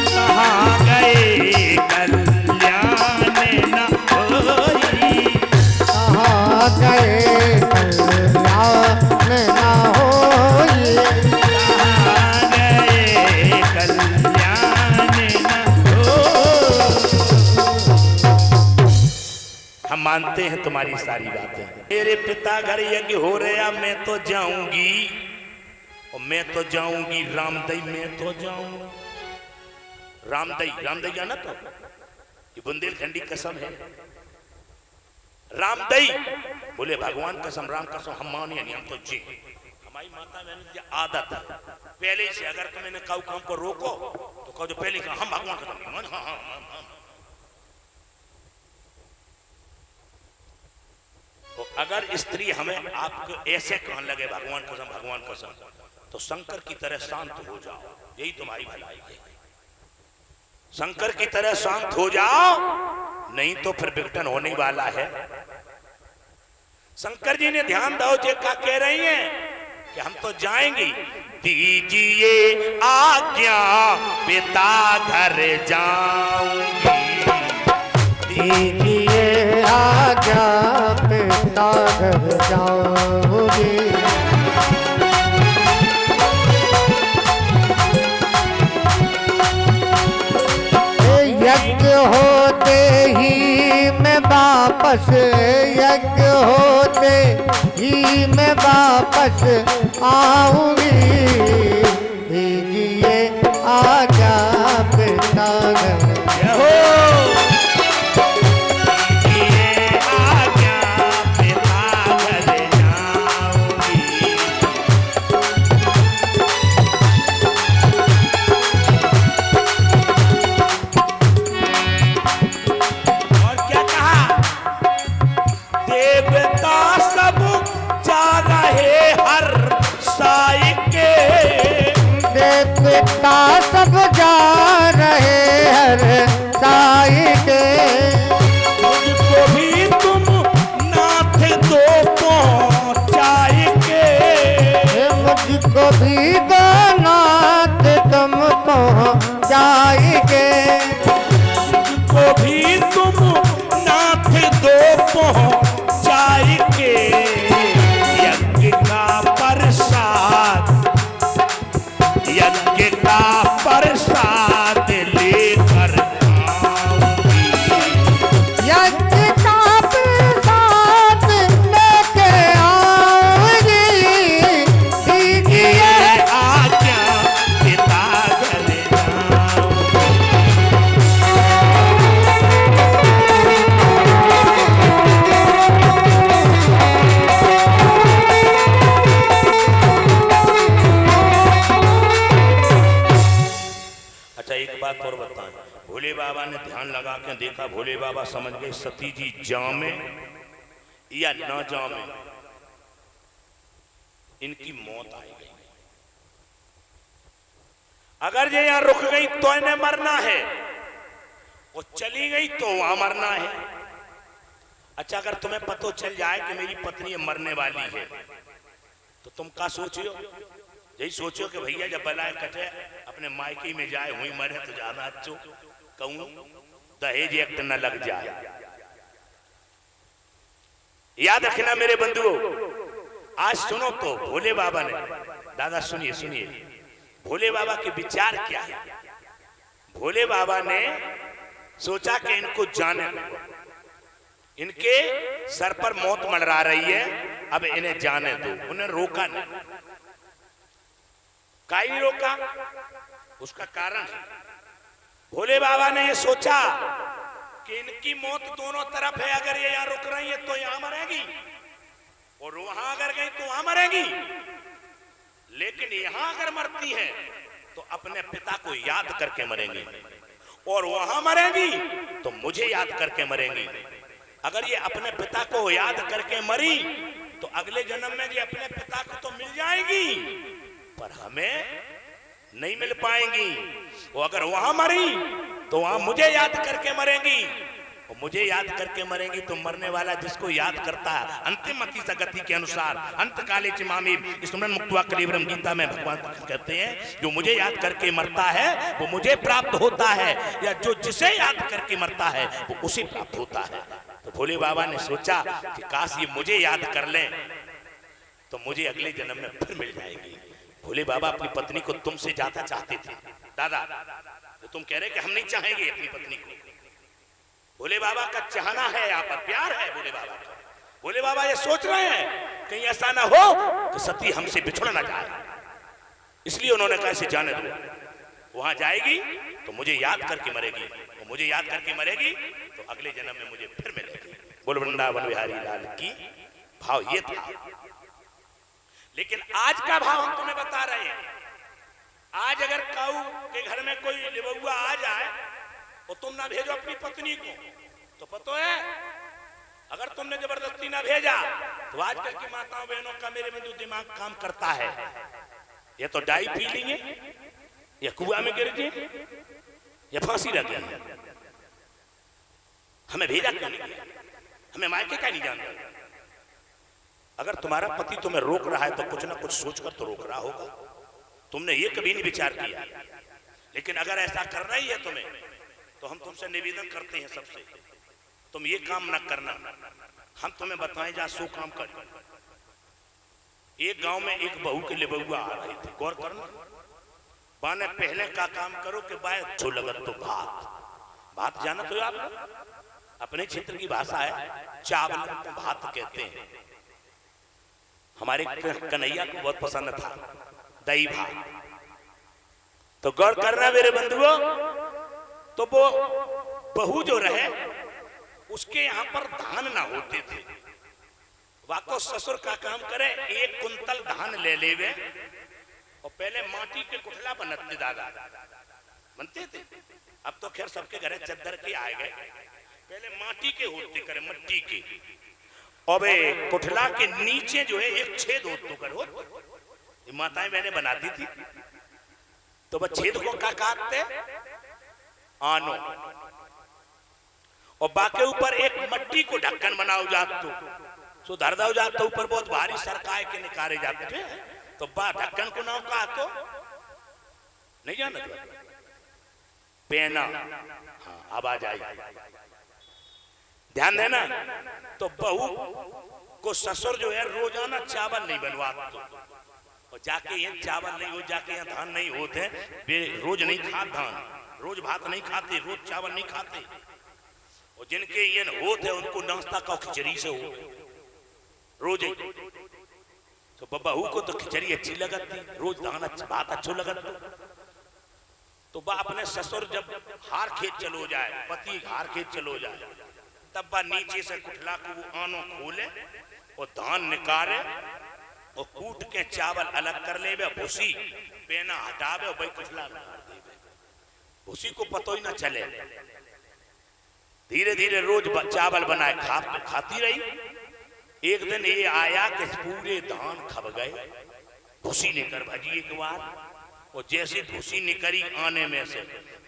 कहाँ गए कल्याण न होई, कहाँ गए कल्याण न होई। कहाँ गए कल्याण न होई। हम मानते हैं तुम्हारी सारी बातें। मेरे पिता घर यज्ञ हो रहा, मैं तो जाऊंगी, और मैं तो जाऊंगी रामदई, मैं तो जाऊंगा रामदई। रामदई जाना तो ये बुंदेलखंडी कसम है। रामदई बोले भगवान कसम, राम कसम हम मानिए नहीं, हम तो जी। हमारी माता बहन की आदत है पहले से, अगर तुम इन्हें काऊ काम को रोको तो कहो जो पहले कहा हम भगवान कसम नहीं मान। हाँ हाँ हाँ। तो अगर स्त्री हमें आपको ऐसे कहने लगे भगवान कसम भगवान कसम, तो शंकर की तरह शांत हो जाओ, यही तुम्हारी भलाई है। शंकर की तरह शांत हो जाओ, नहीं तो फिर विघटन होने वाला है। शंकर जी ने ध्यान दो जे का कह रही हैं कि हम तो जाएंगे, दीजिए आज्ञा पिता घर जाऊंगी, दीजिए आज्ञा पिता घर जाऊंगी। यज्ञ होते ही मैं वापस, यज्ञ होते ही मैं वापस आऊंगी। दीजिए आज्ञा पिता घर पिता सब जा रहे हर साई के। मुझको भी तुम नाथ दो पहुंचाएंगे, मुझको भी दो नाथ तुम पहुंचाएंगे। मुझको भी तुम नाथ दो पहुंचाएंगे। यज्ञ का प्रसाद, यज्ञ का प्रसाद लेकर आऊंगी, यज्ञ का प्रसाद लेके आऊंगी। दीजिए आज्ञा पिता घर जाऊंगी। अच्छा एक बात और बताएं, भोले बाबा ने ध्यान लगा के देखा, भोले बाबा समझ गए सती जी जामे या न जामे इनकी मौत आई गई। अगर ये यहां रुक गई तो इन्हें मरना है, वो चली गई तो वहां मरना है। अच्छा अगर तुम्हें पता चल जाए कि मेरी पत्नी मरने वाली है, तो तुम क्या सोचियो? यही सोचो कि भैया जब बलाए कटे अपने मायके में जाए हुई मरे तो ज्यादा अच्छो कहूं। दहेज एक्ट न लग जाए। याद रखना मेरे बंधुओं, आज सुनो तो भोले बाबा ने, दादा सुनिए सुनिए, भोले बाबा के विचार क्या है। भोले बाबा ने सोचा कि इनको जाने, इनके सर पर मौत मंडरा रही है, अब इन्हें जाने दो। उन्हें रोका नहीं। काई रोका? उसका कारण है, भोले बाबा ने ये सोचा कि इनकी मौत दोनों तरफ है। अगर ये यहां रुक रही है तो यहां मरेगी, और वहां अगर गई तो वहां मरेगी। लेकिन यहां अगर मरती है तो अपने पिता को याद करके मरेंगी, और वहां मरेंगी तो मुझे याद करके मरेंगी। अगर ये अपने पिता को याद करके मरी तो अगले जन्म में ये अपने पिता को तो मिल जाएगी, पर हमें नहीं मिल पाएंगी। वो अगर वहां मरी तो वहां मुझे याद करके मरेंगी, और मुझे याद करके मरेंगी तो मरने वाला जिसको याद करता है, अंतिम अति सगति के अनुसार अंत काले चिमामी स्मरण मुक्त्वा कलेवरम गीता में भगवान कहते हैं, जो मुझे याद करके मरता है वो मुझे प्राप्त होता है, या जो जिसे याद करके मरता है वो उसे प्राप्त होता है। तो भोले बाबा ने सोचा कि काश ये मुझे याद कर लें तो मुझे अगले जन्म में फिर मिल जाएगी। भोले बाबा अपनी पत्नी को तुमसे ज्यादा चाहते थे दादा, तो तुम कह रहे कि हम नहीं चाहेंगे अपनी पत्नी को। भोले बाबा का चाहना है, यहाँ पर प्यार है भोले बाबा का। भोले बाबा ये सोच रहे हैं कहीं ऐसा ना हो कि सती हमसे बिछुड़ ना जाए, इसलिए उन्होंने कहा इसे जाने दो। वहां जाएगी तो मुझे याद करके मरेगी, और मुझे याद करके मरेगी तो अगले जन्म में मुझे फिर मिलेगी। बोल वृंदावन बिहारी लाल की। भाव ये था। लेकिन आज का भाव हम तुम्हें बता रहे हैं। आज अगर काऊ के घर में कोई लिबुआ आ जाए और तुम ना भेजो अपनी पत्नी को, तो पता है अगर तुमने जबरदस्ती ना भेजा तो आजकल की माताओं बहनों का मेरे में जो दिमाग काम करता है, ये तो डाई पी लेंगे, या कुआं में गिर गए, या फांसी लग गई। हमें भेजा क्यों नहीं, हमें मायके का नहीं जानता। अगर तुम्हारा पति तुम्हें रोक रहा है तो कुछ ना कुछ सोचकर तो रोक रहा होगा, तुमने ये कभी नहीं विचार किया। लेकिन अगर ऐसा करना ही है तुम्हें तो हम तुमसे निवेदन करते हैं सबसे, तुम ये काम न करना, हम तुम्हें बताएं जा सो काम कर। एक गांव में एक बहू के लिबुआ आ रही थी, गौर करना। बाने पहले का काम करो कि बाय जो लगत तो भात। भात जाना तो आप अपने क्षेत्र की भाषा है, चावल को भात कहते हैं। हमारे कन्हैया को बहुत पसंद था दही भात। तो गौर करना मेरे बंधुओं, तो वो बहू जो रहे उसके यहाँ पर धान ना होते थे। वाको ससुर का काम करे, एक कुंतल धान ले लेवे, और पहले माटी के कुठला बनते दादा बनते थे। अब तो खैर सबके घरे चद्दर के आ गए, पहले माटी के होते करे, मट्टी के। और कुठला के नीचे जो है एक छेद हो, माताएं बहनें बनाती थी। तो वह छेद को क्या काटते, आनो, और बाकी ऊपर एक मट्टी को ढक्कन बनाओ जात तो धर दो जात तो ऊपर बहुत भारी सरकाए के निकाले जाते थे। तो बा ढक्कन को नाम कहा तो नहीं जाना, पेना। हाँ आवाज आई, ध्यान देना। तो बहू को ससुर जो है रोजाना चावल नहीं बनवाता, और जाके ये चावल नहीं हो, जाके यहाँ धान नहीं होते, वे रोज नहीं खाते धान, रोज भात नहीं खाते, रोज चावल नहीं खाते। और जिनके ये होते उनको नाश्ता का खिचड़ी से हो रोज। तो बहू को तो खिचड़ी अच्छी लगती, रोज धान अच्छा भात अच्छो लगता। तो बा अपने ससुर जब हार खेत चलो जाए, पति हार खेत चलो जाए, तब बा नीचे से कुठला को वो आनो खोले और धान निकाले और कूट के चावल अलग कर ले, भूसी पेना हटावे और भाई कुठला भूसी को पतो ही ना चले। धीरे धीरे रोज चावल बनाए खाती रही। एक दिन ये आया कि पूरे धान खब गए, भूसी लेकर भाजी एक बार, और जैसे भूसी निकली आने में से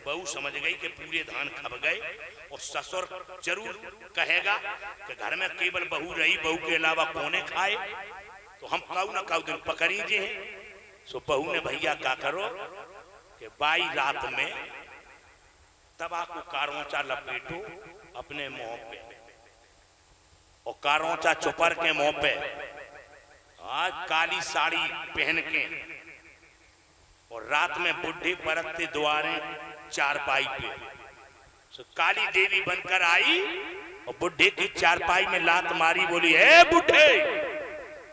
बहू समझ गई कि पूरे धान खब गए। और ससुर जरूर कहेगा कि घर में केवल बहू रही, बहू के अलावा कौने खाए, तो हम काऊ ना काऊ दिन पकड़ीजे हैं। सो बहू ने भैया क्या करो कि बाई रात में तंबाकू कारोंचा लपेटो अपने मुंह पे और कारोंचा चुपर के मुंह पे, आज काली साड़ी पहन के और रात में बुढ़ी परतते द्वारे चारपाई पे, सो काली देवी बनकर आई और बुढ़े की चारपाई में लात मारी, बोली ए बुढ़े।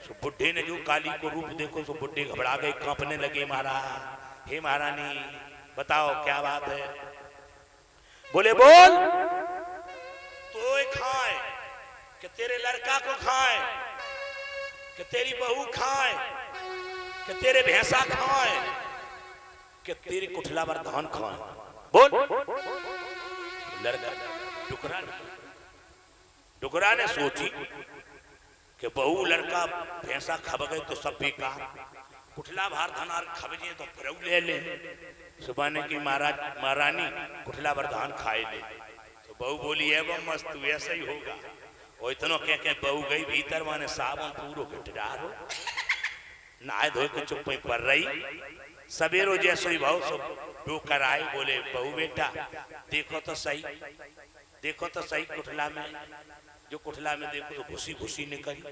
सो बुढ़े ने जो काली को रूप देखो तो बुढ़े घबरा गए, कांपने लगे, महाराज हे महारानी बताओ क्या बात है। बोले बोल, तो खाए कि तेरे लड़का को खाए, कि तेरी बहू खाए, कि तेरे भैंसा खाए, कि तेरी कुठलावर धान खाए, बोल। लड़का डुकरा ने सोची कि बहू लड़का भैंसा खब गए तो सब बेकार, कुठला भार धान और खबजे तो फिर ले ले। सुबह ने की महारानी कुठला भर धान खाए ले। तो बहू बोली है वो मस्त वैसा ही होगा। और इतनो कह बहू गई भीतर, माने साबुन पूरो गिटार हो नहाए धोए के चुप पर रही। सवेरो जैसो ही भाव सब डोकर आए, बोले बहू बेटा देखो तो सही, देखो तो सही कुठला में, जो कुठला में देखो तो घुसी घुसी ने करी,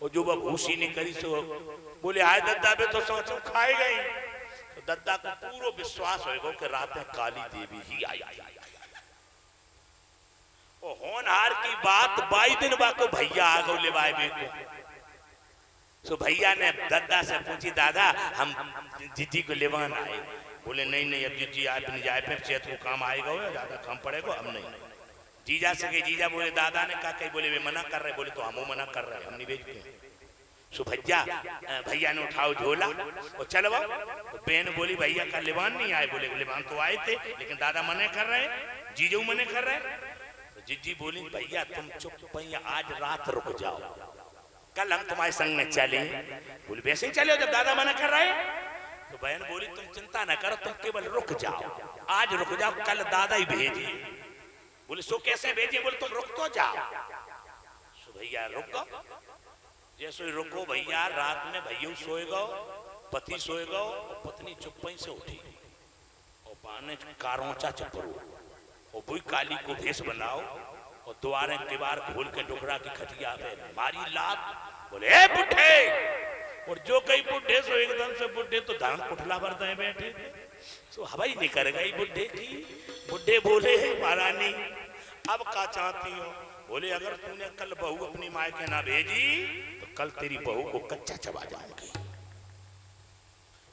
और जो वह घुसी ने करी तो बोले आए दद्दा बे तो सोचो खाए गई। तो दद्दा को पूरा विश्वास होगा कि रात में काली देवी ही आई। और होनहार की बात 22 दिन बाद को भैया आ गए लेवाए बेको। तो भैया ने दद्दा से पूछी दादा हम जीजी को लेवान आए। बोले नहीं नहीं अब जीजी आए नहीं जाए, फिर चेत को काम आएगा, ज्यादा काम पड़ेगा, हम नहीं। जीजा से गए, जीजा बोले दादा ने कहा कहीं, बोले वे मना कर रहे, बोले तो हम मना कर रहे, हम नहीं भेजते। सो भैया ने उठाओ झोला और चलो। तो बहन बोली भैया का लेवान नहीं आए, बोले लेवान तो आए थे लेकिन दादा मने कर रहे, जीजू मने कर रहे। तो जीजी बोली भैया तुम चुप, भैया आज रात रुक जाओ, कल हम तुम्हारे संग में चले। बोले वैसे ही चले जब दादा मना कर रहे। तो बहन बोली तुम चिंता न करो, तुम केवल रुक जाओ, आज रुक जाओ, कल दादा ही भेजिए। बोले सो कैसे भेजिए, बोले तुम रुक तो जाओ। सो भैया रुको, जैसे ही रुको भैया, रात में भैया सोए गो, पति सोए गो, और पत्नी चुप्पी से उठी और पाने कारोंचा चपरू और बुई काली को भेष बनाओ और द्वारे दीवार खोल के डुकरा की खटिया पे मारी लात। बोले ए बुढ़े, और जो कई बुढ़े सो एकदम से बुढ़े तो धान कुठला भरते बैठे, सो हवाई निकल गई बुढ़े की। बुढ़े बोले महारानी अब क्या चाहती हो। बोले अगर तूने कल बहू अपनी माँ के ना भेजी तो कल तेरी बहू को कच्चा चबा जाऊंगी।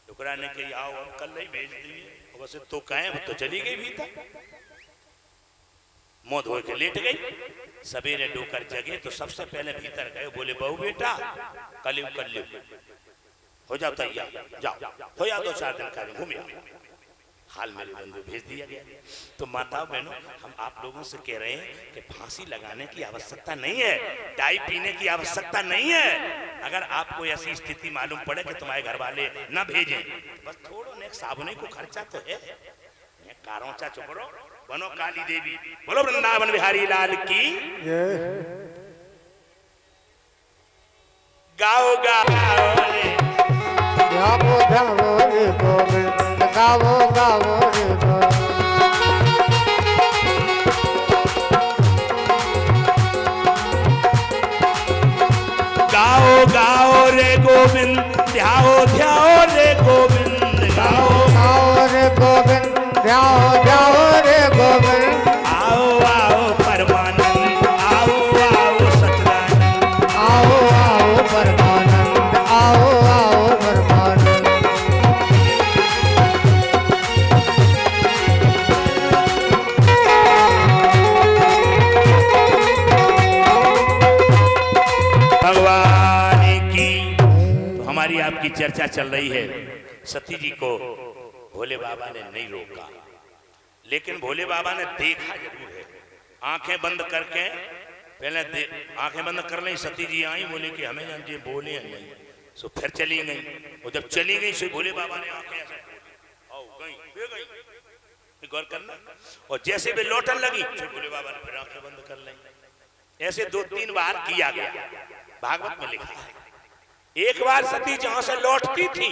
डुकरा ने कही आओ अब कल नहीं भेज दी, वैसे तो कहें वो तो चली गई भीतर, मुंह धो के लेट गई। सवेरे डोकर जगे तो सबसे पहले भीतर गए, बोले बहू बेटा कल हो जाओ तैयार, जाओ हो जाओ 2-4 दिन का घूम आओ। हाल मेरे बंधु भेज दिया गया। तो माताओं बहनों हम आप लोगों से कह रहे हैं कि फांसी लगाने की आवश्यकता नहीं है, चाय पीने की आवश्यकता नहीं है। अगर आपको ऐसी स्थिति मालूम पड़े कि तुम्हारे घर वाले न भेजें, बस थोड़ा ने साबुने को खर्चा तो है, कारोंचा चुपड़ो बनो काली देवी। बोलो वृंदावन बिहारी लाल की। गाओ गाओ रे गाओ गाओ रे गोविंद, गाओ गाओ रे गोविंद। गाओ गाओ रे गोविंद, ध्याओ ध्याओ रे गोविंद, गाओ गाओ रे गोविंद, ध्याओ ध्याओ रे गोविंद। आओ आओ परमानंद, आओ आओ सच्चिदानंद, आओ आओ परमानंद, आओ आओ परमानंद। भगवान की। तो हमारी आपकी चर्चा चल रही है। सती जी को भोले बाबा ने नहीं रोका, लेकिन भोले बाबा ने देखा जरूर है। आंखें बंद करके पहले आंखें बंद कर ली, सती जी आई, बोले कि हमें जानते बोले नहीं, सो फिर चली गई। और जब चली गई सो भोले बाबा ने आंखें ऐसे गई, गौर करना। और जैसे भी लौटन लगी तो भोले बाबा ने फिर आंखें बंद कर ली। ऐसे 2-3 बार किया गया, भागवत में लिखा है। एक बार सती जहां से लौटती थी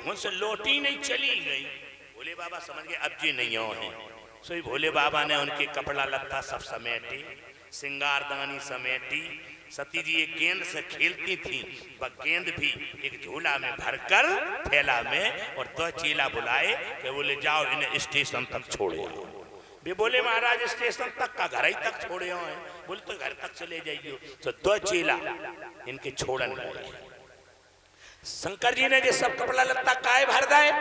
उनसे लौटी नहीं, चली गई। भोले बाबा समझ गए अब जी नहीं है, सोई भोले बाबा ने उनके कपड़ा लत्ता सब समेटे, सिंगारदानी समेटी। सती जी एक गेंद से खेलती थी, वह गेंद भी एक झोला में भरकर थैला में, और 2 चेला बुलाए कि बोले जाओ इन्हें स्टेशन तक छोड़ो। वे बोले महाराज स्टेशन तक का, घर ही तक छोड़े हैं। बोले तो घर तक चले जाइयो। तो 2 चेला इनके छोड़न गए। शंकर जी ने जो सब कपड़ा लत्ता काय भर दाए,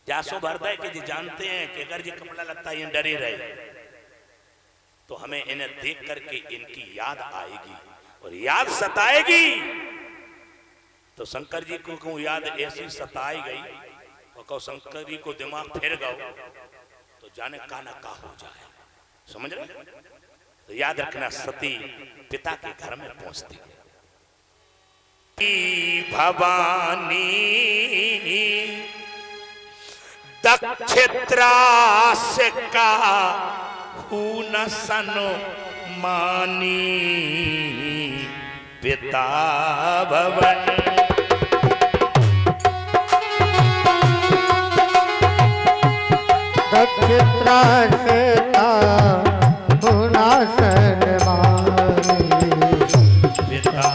जासो भर दाए कि जी जानते हैं कि अगर ये कपड़ा लत्ता ये डरे रहे तो हमें इन्हें देख करके इनकी याद आएगी और याद सताएगी। तो शंकर जी को याद ऐसी सताई गई और कहो शंकर जी को दिमाग फिर गओ तो जाने का ना का हो जाए, समझ रहे? तो याद रखना, सती पिता के घर में पहुंचती है। भवानी दक्षित्रास का न सनो मानी पिता भवन। दक्षित्रास का न सनो पिता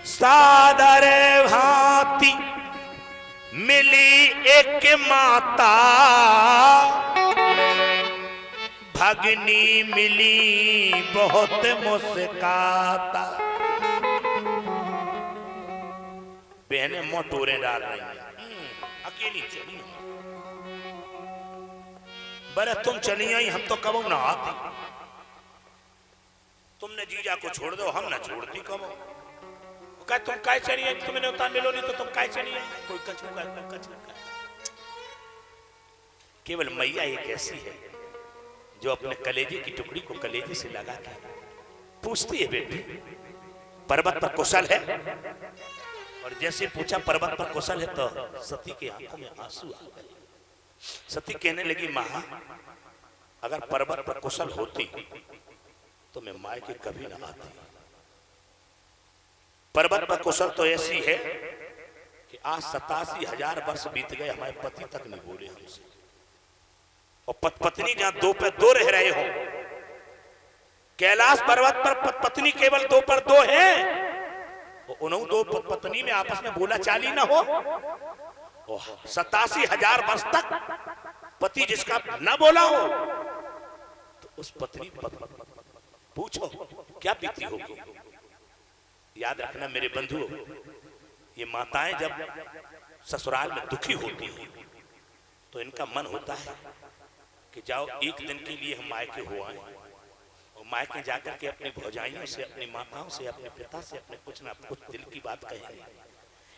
सादर भांति मिली एक माता, भगनी मिली बहुत मुस्काता। बहने मोटोरे डाल रही हैं, अकेली चली। बरे तुम चली आई, हम तो कबो ना आती। तुमने जीजा को छोड़ दो, हम ना छोड़ती कबो। क्या तुम काय चली आई, तुम्हें उतार मिलो नहीं तो तुम काय चली आई? कोई कछुआ। केवल मैया एक ऐसी है जो अपने कलेजे की टुकड़ी को कलेजे से लगा के पूछती है, बेटी पर्वत पर कुशल है? और जैसे पूछा पर्वत पर कुशल है तो सती की आंखों में आंसू आ गए। सती कहने लगी, मां अगर पर्वत पर कुशल होती तो मैं मायके कभी ना आती। पर्वत पर कुशल तो ऐसी है कि आज 87,000 वर्ष बीत गए, हमारे पति तक नहीं बोले हमसे। और पत्नी जहां 2 पे 2 रह रहे हो, कैलाश पर्वत पर पत्नी केवल 2 पर 2 है, उन्होंने 2 पत्नी में आपस में बोला चाली ना हो। 87,000 वर्ष तक पति जिसका ना बोला हो तो उस पत्नी पूछो क्या बीती होगी। याद रखना मेरे बंधुओं, ये माताएं जब ससुराल में दुखी होती हैं तो इनका मन होता है कि जाओ एक दिन के लिए हम मायके हो आए, और मायके जाकर के अपनी भौजाइयों से, अपनी माताओं से, अपने पिता से अपने कुछ ना कुछ दिल की बात कहेंगे।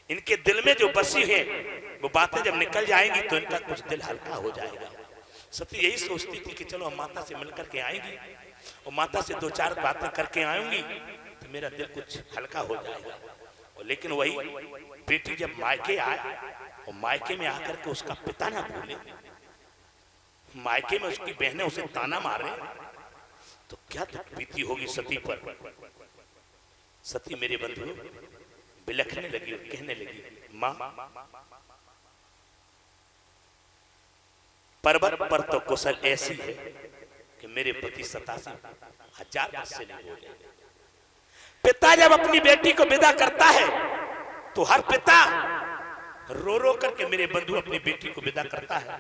इनके दिल में जो बसी है वो बातें जब निकल जाएंगी तो इनका कुछ दिल हल्का हो जाएगा। सती यही सोचती थी कि चलो हम माता से मिलकर के आएंगी और माता से 2-4 बातें करके आऊंगी तो मेरा दिल कुछ हल्का हो जाएगा। और लेकिन वही बेटी जब मायके आए और मायके में आकर के उसका पिता ना बोले, मायके में उसकी बहनें उसे ताना मारे, तो क्या दुख बीती होगी सती पर। सती मेरे बंधु बिलखने लगी और कहने लगी, मां पर्वत पर तो कुशल ऐसी है कि मेरे पति 87,000 वर्ष से नहीं बोले। पिता जब अपनी बेटी को विदा करता है तो हर पिता रो रो करके, मेरे बंधु अपनी बेटी को विदा करता है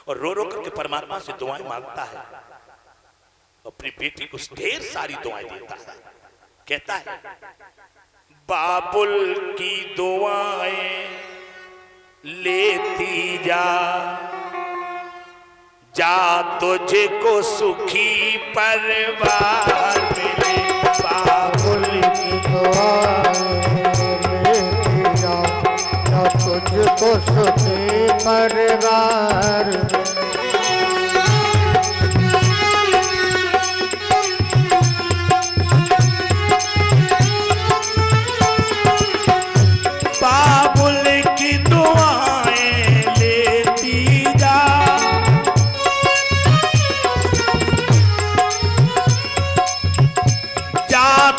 और रो रो करके परमात्मा से दुआएं मांगता है, अपनी बेटी को ढेर सारी दुआएं देता है। कहता है, बाबुल की दुआएं लेती जा तुझको सुखी परिवार मिले। बाबुल की लेती जा तुझको सुखी परिवार।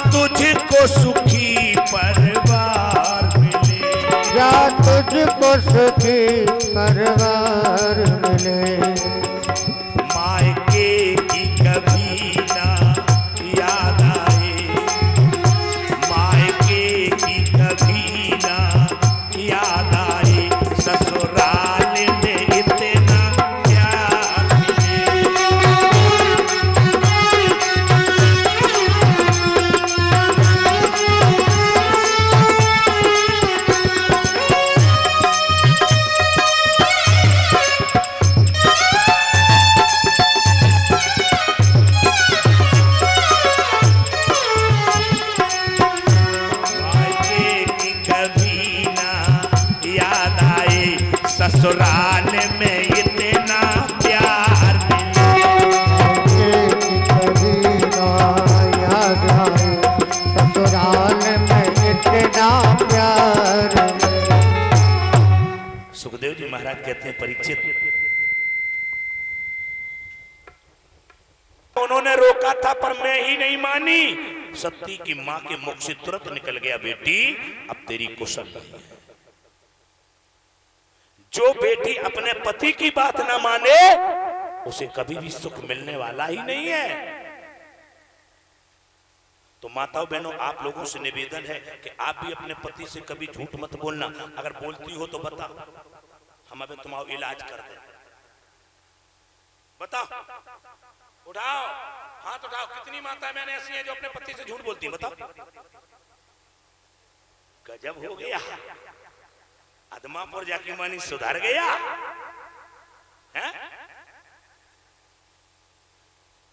तुझको सुखी परिवार मिले, जा तुझको सुखी परिवार मिले। मायके की कभी ना याद आए, मायके की कभी ना याद आए, ससुराल में इतना प्यार मिले। ससुराल में इतना प्यार कभी ना याद आए, ससुराल में इतना प्यार मिले। सुखदेव जी महाराज कहते हैं, परीक्षित, उन्होंने रोका था पर मैं ही नहीं मानी। सती की मां के मुख से तुरंत निकल गया, बेटी अब तेरी कुशल नहीं है। जो बेटी अपने पति की बात ना माने उसे कभी भी सुख मिलने वाला ही नहीं है। तो माताओं बहनों, आप लोगों से निवेदन है कि आप भी अपने पति से कभी झूठ मत बोलना। अगर बोलती हो तो बताओ, हम अभी तुम्हारा इलाज कर दें। बताओ, उठाओ हाथ उठाओ, कितनी माता मैंने ऐसी हैं जो अपने पति से झूठ बोलती हैं? बताओ। गजब हो गया, अदमापुर जाके मानी सुधर गया है?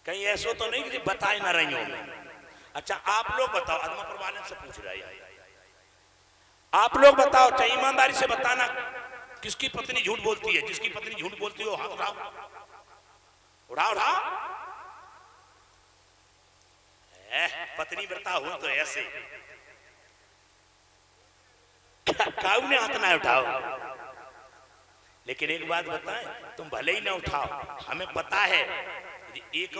कहीं ऐसा तो नहीं कि बताए ना रही हूं मैं। अच्छा आप लोग बताओ, अदमापुर वाले से पूछ रहा है, आप लोग बताओ, चाहे ईमानदारी से बताना, किसकी पत्नी झूठ बोलती है? जिसकी पत्नी झूठ बोलती हो हाथ उठाओ, उठाओ उठाओ। पत्नी व्रता हो तो ऐसे काऊ ने हाथ ना उठाओ। लेकिन एक बात बताएं, तुम भले ही ना उठाओ, हमें पता है एक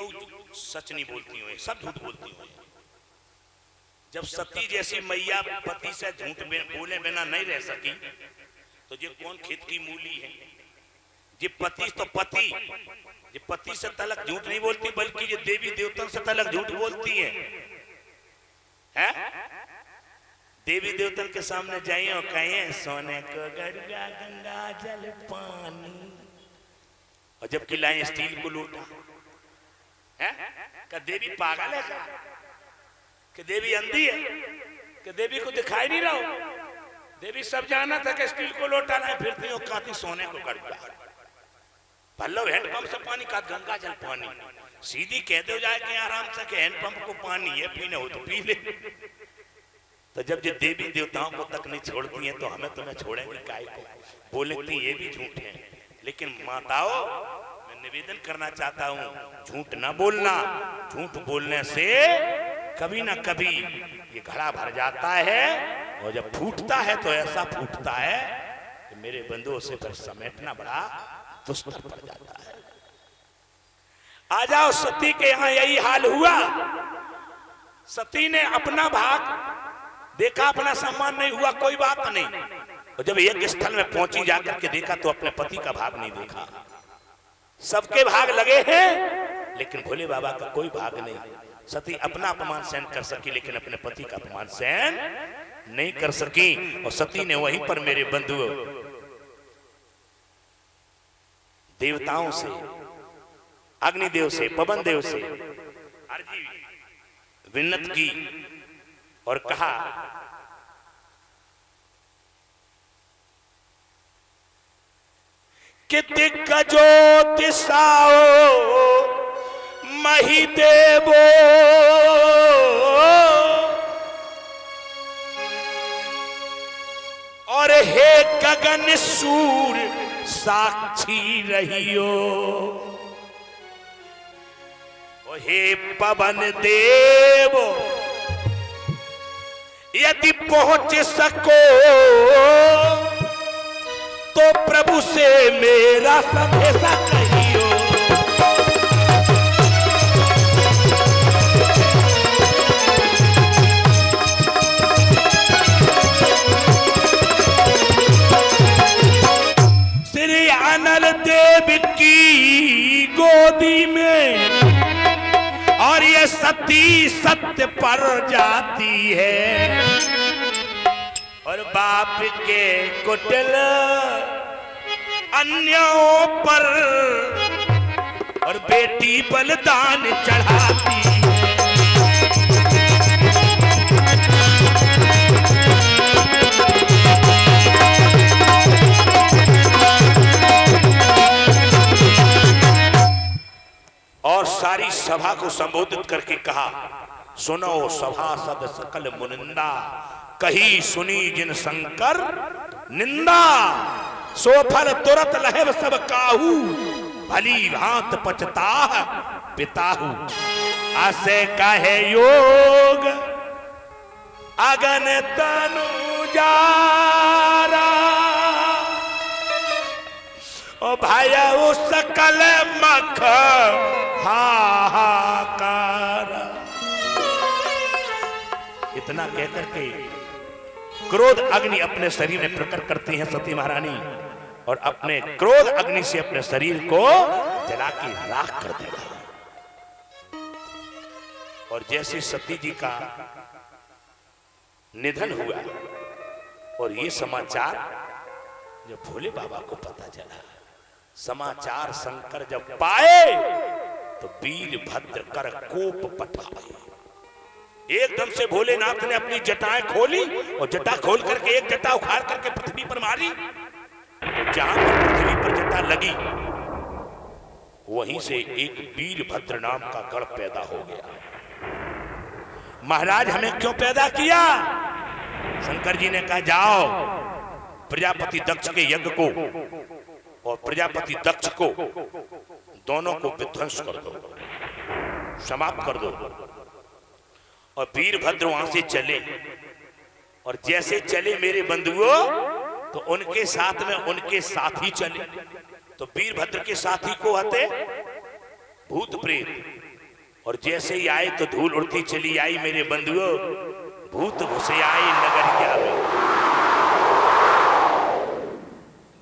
सच नहीं बोलती हुए, सब झूठ बोलती हुए। जब सती जैसी मैया पति से झूठ बोले बिना नहीं रह सकी, तो ये कौन खेत की मूली है? ये पति तो पति, ये पति से तलक झूठ नहीं बोलती, बल्कि ये देवी देवताओं से तलक झूठ बोलती है। देवी देवतन के सामने जाइए और कहिए सोने को गड़गा गंगा जल पानी, और जब खिलाए स्टील को लोटा है? क्या देवी पागल है क्या? कि देवी अंधी है? कि देवी को दिखाई नहीं रहा हो? देवी सब जाना था कि स्टील को लोटा नहीं, फिरती हो कहती सोने को गड़गा। पल्लव हैंडपंप से पानी का गंगा जल पानी, सीधी कह दो जाए कि आराम से कि हैंडपंप को पानी है, पीने हो तो पी ले। तो जब ये देवी देवताओं को तक नहीं छोड़ती हैं तो हमें तुम्हें छोड़ेंगे काहे को? बोलती ये भी झूठ है। लेकिन माताओं, मैं निवेदन करना चाहता हूँ, झूठ ना बोलना। झूठ बोलने से कभी ना कभी ये घड़ा भर जाता है, और जब फूटता है तो ऐसा फूटता है कि मेरे बंधुओं से फिर समेटना बड़ा दुष्कर पड़ जाता है। आ जाओ, सती के यहाँ यही हाल हुआ। सती ने अपना भाग देखा, अपना सम्मान नहीं हुआ, कोई बात नहीं। और जब एक स्थल में पहुंची जाकर के देखा तो अपने पति का भाग नहीं देखा। सबके भाग लगे हैं, लेकिन भोले बाबा का कोई भाग नहीं। सती अपना अपमान सहन कर सकी, लेकिन अपने पति का अपमान सहन नहीं कर सकी। और सती ने वहीं पर मेरे बंधुओं देवताओं से, अग्निदेव से, पवन देव से अर्जी विन्नत की और कहा कि दिग्गजो दिशाओ मही देवो, और हे गगन सूर साक्षी रहियो, ओ हे पवन देव यदि पहुंच सको तो प्रभु से मेरा संदेशा कहियो। सती सत्य पर जाती है और बाप के कुटिल अन्यों पर और बेटी बलिदान चढ़ाती है। और सारी सभा को संबोधित करके कहा, सुनो सभासद सकल मुनिंदा, कही सुनी जिन शंकर निंदा, सो फल तुरत लहब सब काहू, भली भांत पचताह पिताहू। असे कहे योग अगन तनु जारा, ओ भाया वो सकल मख हाहाकार। इतना कहकर के क्रोध अग्नि अपने शरीर में प्रकट करती हैं सती महारानी और अपने क्रोध अग्नि से अपने शरीर को जला के राख कर दिया। और जैसे सती जी का निधन हुआ और ये समाचार जब भोले बाबा को पता चला, समाचार शंकर जब पाए तो वीरभद्र कर कोप पठाए। एकदम से भोलेनाथ ने अपनी जटाएं खोली और जटा खोल करके एक जटा उखाड़ करके पृथ्वी पर मारी। तो जहां पर पृथ्वी पर जटा लगी वहीं से एक वीरभद्र नाम का गण पैदा हो गया। महाराज हमें क्यों पैदा किया? शंकर जी ने कहा जाओ प्रजापति दक्ष के यज्ञ को और प्रजापति दक्ष को दोनों को विध्वंस कर दो, समाप्त कर दो। और वीरभद्र वहां से चले और जैसे चले मेरे बंधुओं तो उनके साथ में उनके साथी चले। तो वीरभद्र के साथी को आते भूत प्रेत और जैसे ही आए तो धूल उड़ती चली आई मेरे बंधुओं, भूत घुसे आए नगरिया में,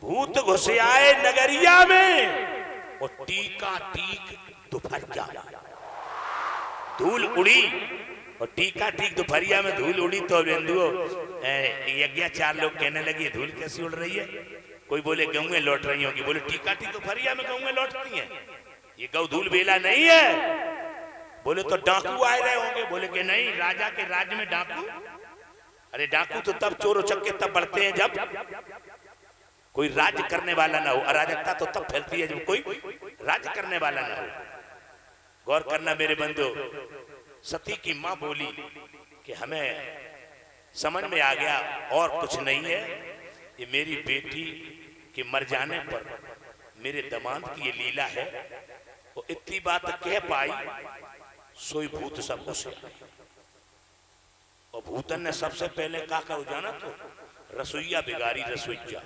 भूत घुसे आए नगरिया में और टीका टीक दोपहरिया धूल उड़ी और टीका टीक दोपहरिया में धूल उड़ी। तो बंधुओं यज्ञाचार लोग कहने लगे धूल कैसी उड़ रही है? कोई बोले गऊ लौट रही होगी, बोले टीका टीक दोपहरिया में गऊ लौट रही है, ये गौ धूल बेला नहीं है। बोले तो डाकू आए रहे होंगे, बोले कि नहीं राजा के राज्य में डाकू, अरे डाकू तो तब चोर उचक्के तब बढ़ते हैं जब कोई राज्य करने वाला ना हो। अराजकता तो तब फैलती है जब कोई राज्य करने वाला ना हो। गौर करना मेरे बंधु, सती की मां बोली कि हमें समझ में आ गया और कुछ नहीं है, ये मेरी बेटी के मर जाने पर मेरे दामाद की ये लीला है। वो इतनी बात कह पाई सोई भूत सब घुस आए और भूतन ने सबसे पहले क्या कहा जाना तो रसोईया बिगाड़ी, रसोईया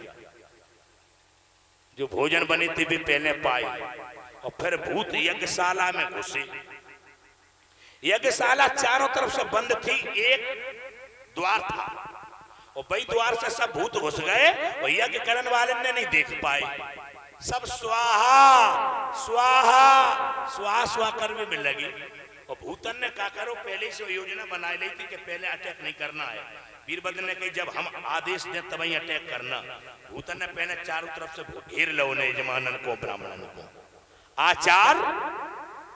जो भोजन बनी थी भी पहले पाई। और फिर भूत यज्ञशाला में घुसे। यज्ञशाला चारों तरफ से बंद थी, एक द्वार था और वही द्वार से सब भूत घुस गए और यज्ञ करने वाले ने नहीं देख पाए। सब स्वाहा स्वाहा स्वाहा स्वाहा करने में लगी। और भूतन ने क्या करो पहले से योजना बना ली थी कि पहले अटैक नहीं करना है। वीरभद्र ने कही जब हम आदेश दें तब ही अटैक करना। भूतन ने पहले चारों तरफ से घेर लो ने यजमानन को, ब्राह्मणन को। आचार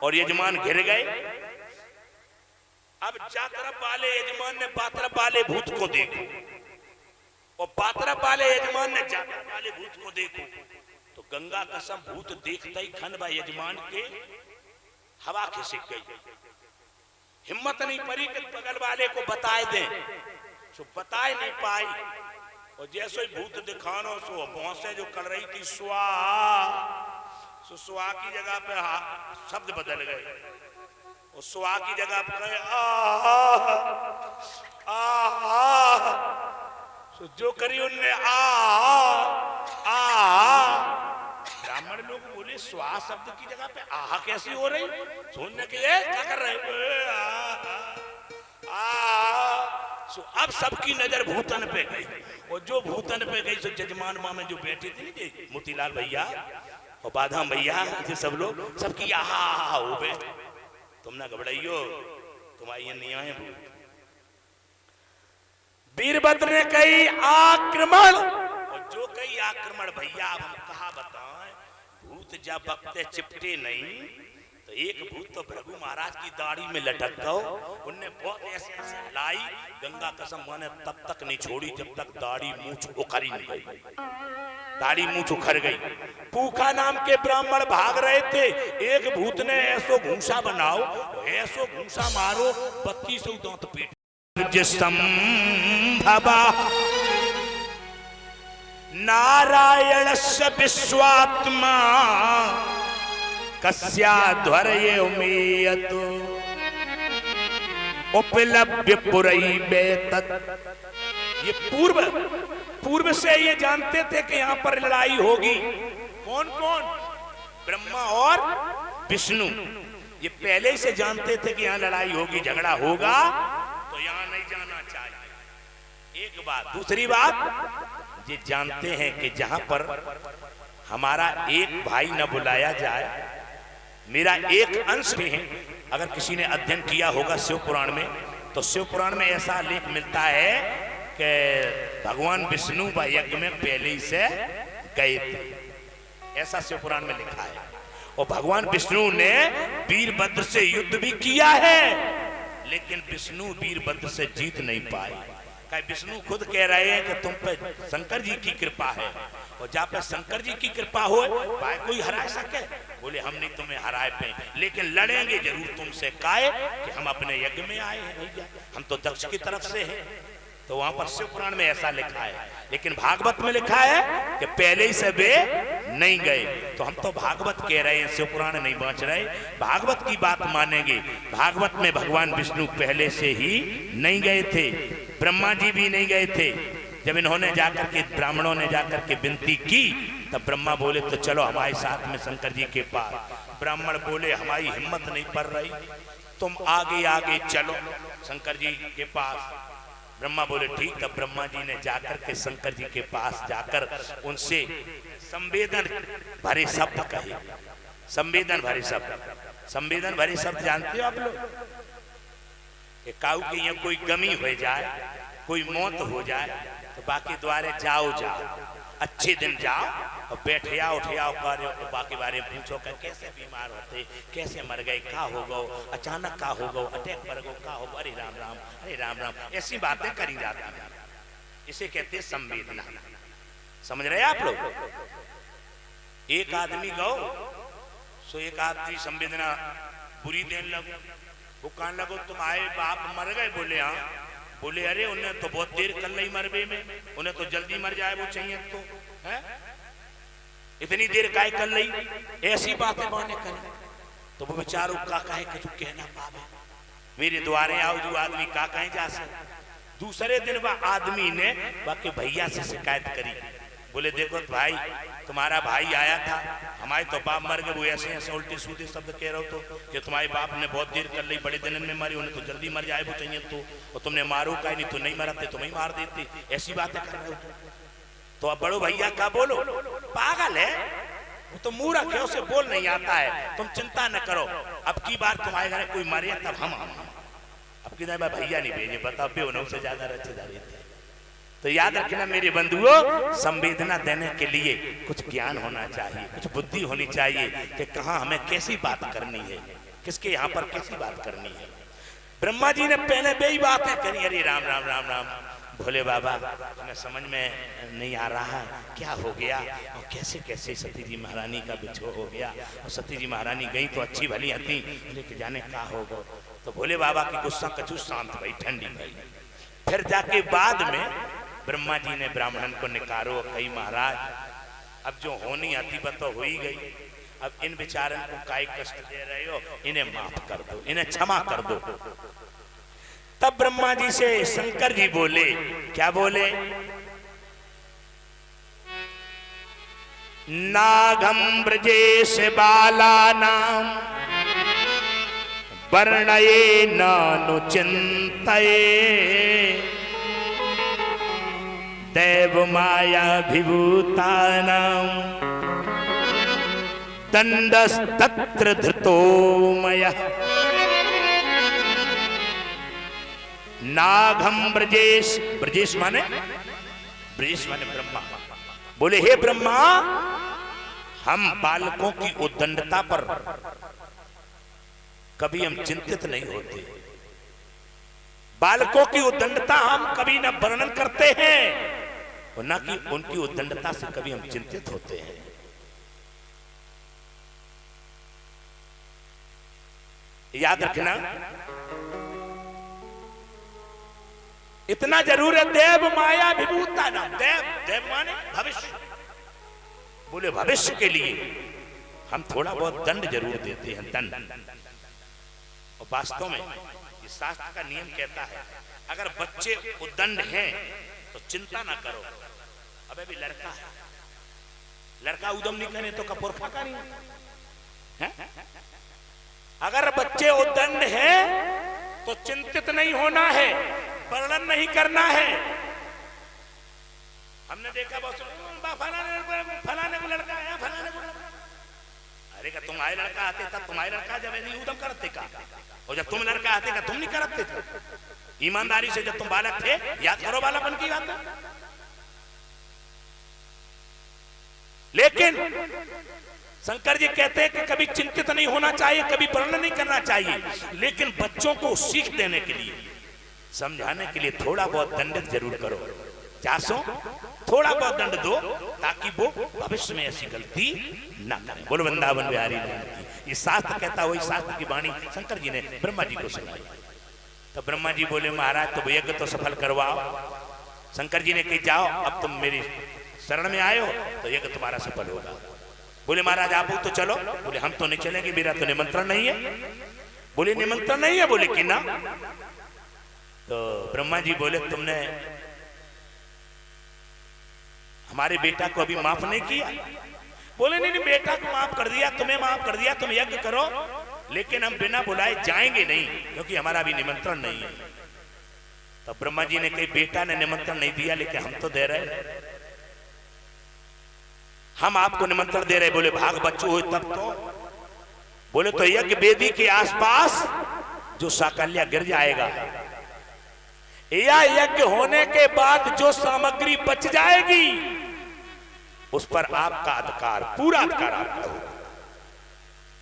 और यजमान घिर गए। अब जातरफ वाले यजमान ने बातरफ वाले भूत को देखो और बातरफ वाले यजमान ने जातरफ वाले भूत को देखो। तो गंगा कसम भूत देखते ही खनबा यजमान के हवा खिसक गई। हिम्मत नहीं पड़ी कि बगल वाले को बताए दें, सो बताए नहीं पाई। और जैसे ही भूत दिखानो सो भौंसे जो कर रही थी स्वाहा, सो स्वाहा की जगह पे शब्द बदल गए और स्वाहा की जगह पे कहे आहा आहा। सो जो करी उनने आहा आहा। ब्राह्मण लोग बोले स्वाहा शब्द की जगह पे आहा कैसी हो रही? सुनने के लिए क्या कर रहे? सो अब सबकी नजर भूतन पे गई और जो भूतन पे गई सो जजमान मां में जो बैठे थे मोतीलाल भैया और बाधा भैया, सब लोग सबकी आहा हो गए। तुम ना घबराइयो, तुम्हारी नहीं आए भूत। वीरभद्र ने कही आक्रमण, और जो कही आक्रमण भैया अब हम कहा बताएं, भूत जब बकते चिपटे नहीं, तो एक भूत तो भृगु महाराज की दाढ़ी में लटक गो, उनने बहुत ऐसे ऐसे लाई, गंगा कसम माने तब तक नहीं छोड़ी जब तक दाढ़ी मूछ उखड़ ही नहीं गई। दाढ़ी मूछ उखड़ गई। पूखा नाम के ब्राह्मण भाग रहे थे, एक भूत ने ऐसो घूसा बनाओ, ऐसो घूसा मारो 32 दांत पीट संभवा नारायणस्य विश्वात्मा कस्याध्वर्ये उमेयतु उपलभ्य पुरैबे तत्। ये पूर्व से ये जानते थे कि यहाँ पर लड़ाई होगी। कौन कौन? ब्रह्मा और विष्णु। ये पहले से जानते थे कि यहाँ लड़ाई होगी, झगड़ा होगा, तो यहाँ नहीं जाना चाहिए। एक बात। दूसरी बात, ये जानते हैं कि जहां पर हमारा एक भाई न बुलाया जाए, मेरा एक अंश भी है। अगर किसी ने अध्ययन किया होगा शिव पुराण में, तो शिव पुराण में ऐसा लेख मिलता है कि भगवान विष्णु व यज्ञ में पहले ही से गए थे, ऐसा शिव पुराण में लिखा है। और भगवान विष्णु ने वीरभद्र से युद्ध भी किया है, लेकिन विष्णु वीरभद्र से जीत नहीं पाए। विष्णु खुद कह रहे हैं कि तुम पे शंकर जी की कृपा है, और जहाँ पे शंकर जी की कृपा हो भाई कोई हरा सके। बोले हम नहीं तुम्हें हराए पे, लेकिन लड़ेंगे जरूर तुमसे। काहे कि हम अपने यज्ञ में आए हैं भैया, हम तो दक्ष की तरफ से हैं। तो वहां पर शिव पुराण में ऐसा लिखा है, लेकिन भागवत में लिखा है कि पहले ही से वे नहीं गए। तो हम तो भागवत कह रहे हैं, शिव पुराण नहीं बांच रहे, भागवत की बात मानेंगे। भागवत में भगवान विष्णु पहले से ही नहीं गए थे, ब्रह्मा जी भी नहीं गए थे। जब इन्होंने जाकर के, ब्राह्मणों ने जाकर के विनती की, तब ब्रह्मा बोले तो चलो हमारे साथ में शंकर जी के पास। ब्राह्मण बोले हमारी हिम्मत नहीं पड़ रही, तुम आगे आगे चलो शंकर जी के पास। ब्रह्मा बोले ठीक। तब ब्रह्मा जी ने जाकर के शंकर जी के पास जाकर उनसे संवेदन भरे शब्द कहे। संवेदन भरे शब्द, संवेदन भरे शब्द जानते हो आप लोग? कि काऊ के यहाँ कोई गमी हो जाए, कोई मौत हो जाए, तो बाकी द्वारे जाओ अच्छे दिन जाओ और बैठिया उठियाओ करो, बाकी बारे में पूछो कि कैसे बीमार होते, कैसे मर गए, का हो गो, अचानक का हो गो, अटैक पर गो, का हो, अरे राम राम, अरे राम राम, ऐसी बातें करी जाती हैं। इसे कहते हैं संवेदना। समझ रहे आप लोग? एक आदमी गो सो एक आदमी संवेदना बुरी देने लगो, वो कहने लगो तुम्हारे बाप मर गए। बोले हाँ। बोले अरे उन्हें तो बहुत देर कर ली मरबे में, उन्हें तो जल्दी मर जाए वो चाहिए तो है, इतनी देर काय कर ली, ऐसी बातें माने करें। तो वो बेचारो का कहे कि तू कहना पावे, मेरे द्वारे आओ जो आदमी का कहे जा सके। दूसरे दिन वह आदमी ने बाकी भैया से शिकायत करी। बोले देखो भाई, तुम्हारा भाई आया था, हमारे तो बाप मर गए, वो ऐसे ऐसे उल्टे सीधे शब्द कह रहे हो तो कि तुम्हारे बाप ने बहुत देर कर ली, बड़े दिन में मरी, उन्हें तो जल्दी मर जाए वो चाहिए तो, और तुमने मारो का नहीं तो नहीं मरते, तुम्हें मार देते, ऐसी बातें कर रहे हो। तो अब बड़ो भैया का बोलो, पागल है वो तो मूर्ख है, उसे बोल नहीं आता है, तुम चिंता न करो, अब की बार तुम्हारे घर कोई मरे तब हम अब की बार भैया नहीं भेजे, बताओ बेवनों से ज्यादा रचेदार थे। तो याद रखना मेरे बंधुओं, संवेदना देने के लिए कुछ ज्ञान होना चाहिए, कुछ बुद्धि होनी चाहिए कि कहाँ हमें कैसी बात करनी है, किसके यहाँ पर कैसी बात करनी है। ब्रह्मा जी ने पहले बेई बातें करी, अरे राम राम राम राम, भोले बाबा हमें समझ में नहीं आ रहा क्या हो गया, और कैसे कैसे सती जी महारानी का बिछो हो गया, और सती जी महारानी गई तो अच्छी भली हती, लेकिन जाने क्या होगा। तो भोले बाबा की गुस्सा कछु शांत भई, ठंडी भई। फिर जाके बाद में ब्रह्मा जी ने ब्राह्मणन को निकारो, कही महाराज अब जो होनी आती बत तो हो ही गई, अब इन बेचारन को काय कष्ट दे रहे हो, इन्हें माफ कर दो, इन्हें क्षमा कर दो। तब ब्रह्मा जी से शंकर जी बोले, क्या बोले? नागम ब्रजेश बालानाम वर्णये नानु चिंतये देव माया विभूतानां दंडस्तत्र धृतो मया। नाघम ब्रजेश, ब्रजेश माने ब्रह्मा। बोले हे ब्रह्मा, हम बालकों की उद्दंडता पर कभी हम चिंतित नहीं होते, बालकों की उद्दंडता हम कभी न वर्णन करते हैं और न कि उनकी उद्दंडता से कभी हम चिंतित होते हैं। याद रखना, इतना जरूर है, देव माया विभूता ना। देव, देव माने भविष्य। बोले भविष्य के लिए हम थोड़ा बहुत दंड जरूर देते हैं, दंड। और वास्तव में इस शास्त्र का नियम कहता है, अगर बच्चे उद्दंड हैं तो चिंता ना करो। अबे भी लड़का है, लड़का उदम नहीं करे तो कपूर खाका नहीं है? अगर बच्चे उद्दंड हैं तो चिंतित नहीं होना है, वर्णन नहीं करना है। हमने देखा बहुत फलाने को लड़का है, फलाने को लड़का। अरे का तुम्हारे लड़का आते था, तुम्हारे लड़का जब नहीं उदम करते का, और जब तुम लड़का आते का तुम नहीं करते थे। ईमानदारी से जब तुम बालक थे, याद करो बालापन की बात है। लेकिन शंकर जी कहते हैं कि कभी चिंतित नहीं होना चाहिए, कभी वर्णन नहीं करना चाहिए, लेकिन बच्चों को सीख देने के लिए, समझाने के लिए थोड़ा बहुत दंडित जरूर करो। 400 थोड़ा बहुत दंड दो ताकि वो भविष्य में ऐसी गलती ना करे। बोलो वृंदावन बिहारी लाल की। ये शास्त्र कहता, वही शास्त्र की वाणी शंकर जी ने ब्रह्मा जी को सुनाई। तो ब्रह्मा जी बोले महाराज तो यज्ञ तो सफल करवाओ। शंकर जी ने कही जाओ, अब तुम मेरी शरण में आए हो तो यज्ञ तुम्हारा सफल होगा। बोले महाराज आप तो चलो। बोले हम तो नहीं चलेंगे, मेरा तो निमंत्रण नहीं है। बोले निमंत्रण नहीं है? बोले कि ना। तो ब्रह्मा जी बोले तुमने हमारे बेटा को अभी माफ नहीं किया। बोले नहीं नहीं, बेटा को माफ कर दिया, तुम्हें माफ कर दिया, तुम यज्ञ करो, लेकिन हम बिना बुलाए जाएंगे नहीं, क्योंकि हमारा अभी निमंत्रण नहीं है। तो ब्रह्मा जी ने कही बेटा ने निमंत्रण नहीं दिया, लेकिन हम तो दे रहे, हम आपको निमंत्रण दे रहे। बोले भाग बच्चों हो तब तो। बोले तो यज्ञ वेदी के आसपास जो साकल्या गिर जाएगा, या यज्ञ होने के बाद जो सामग्री बच जाएगी, उस पर आपका अधिकार, पूरा अधिकार आपका होगा।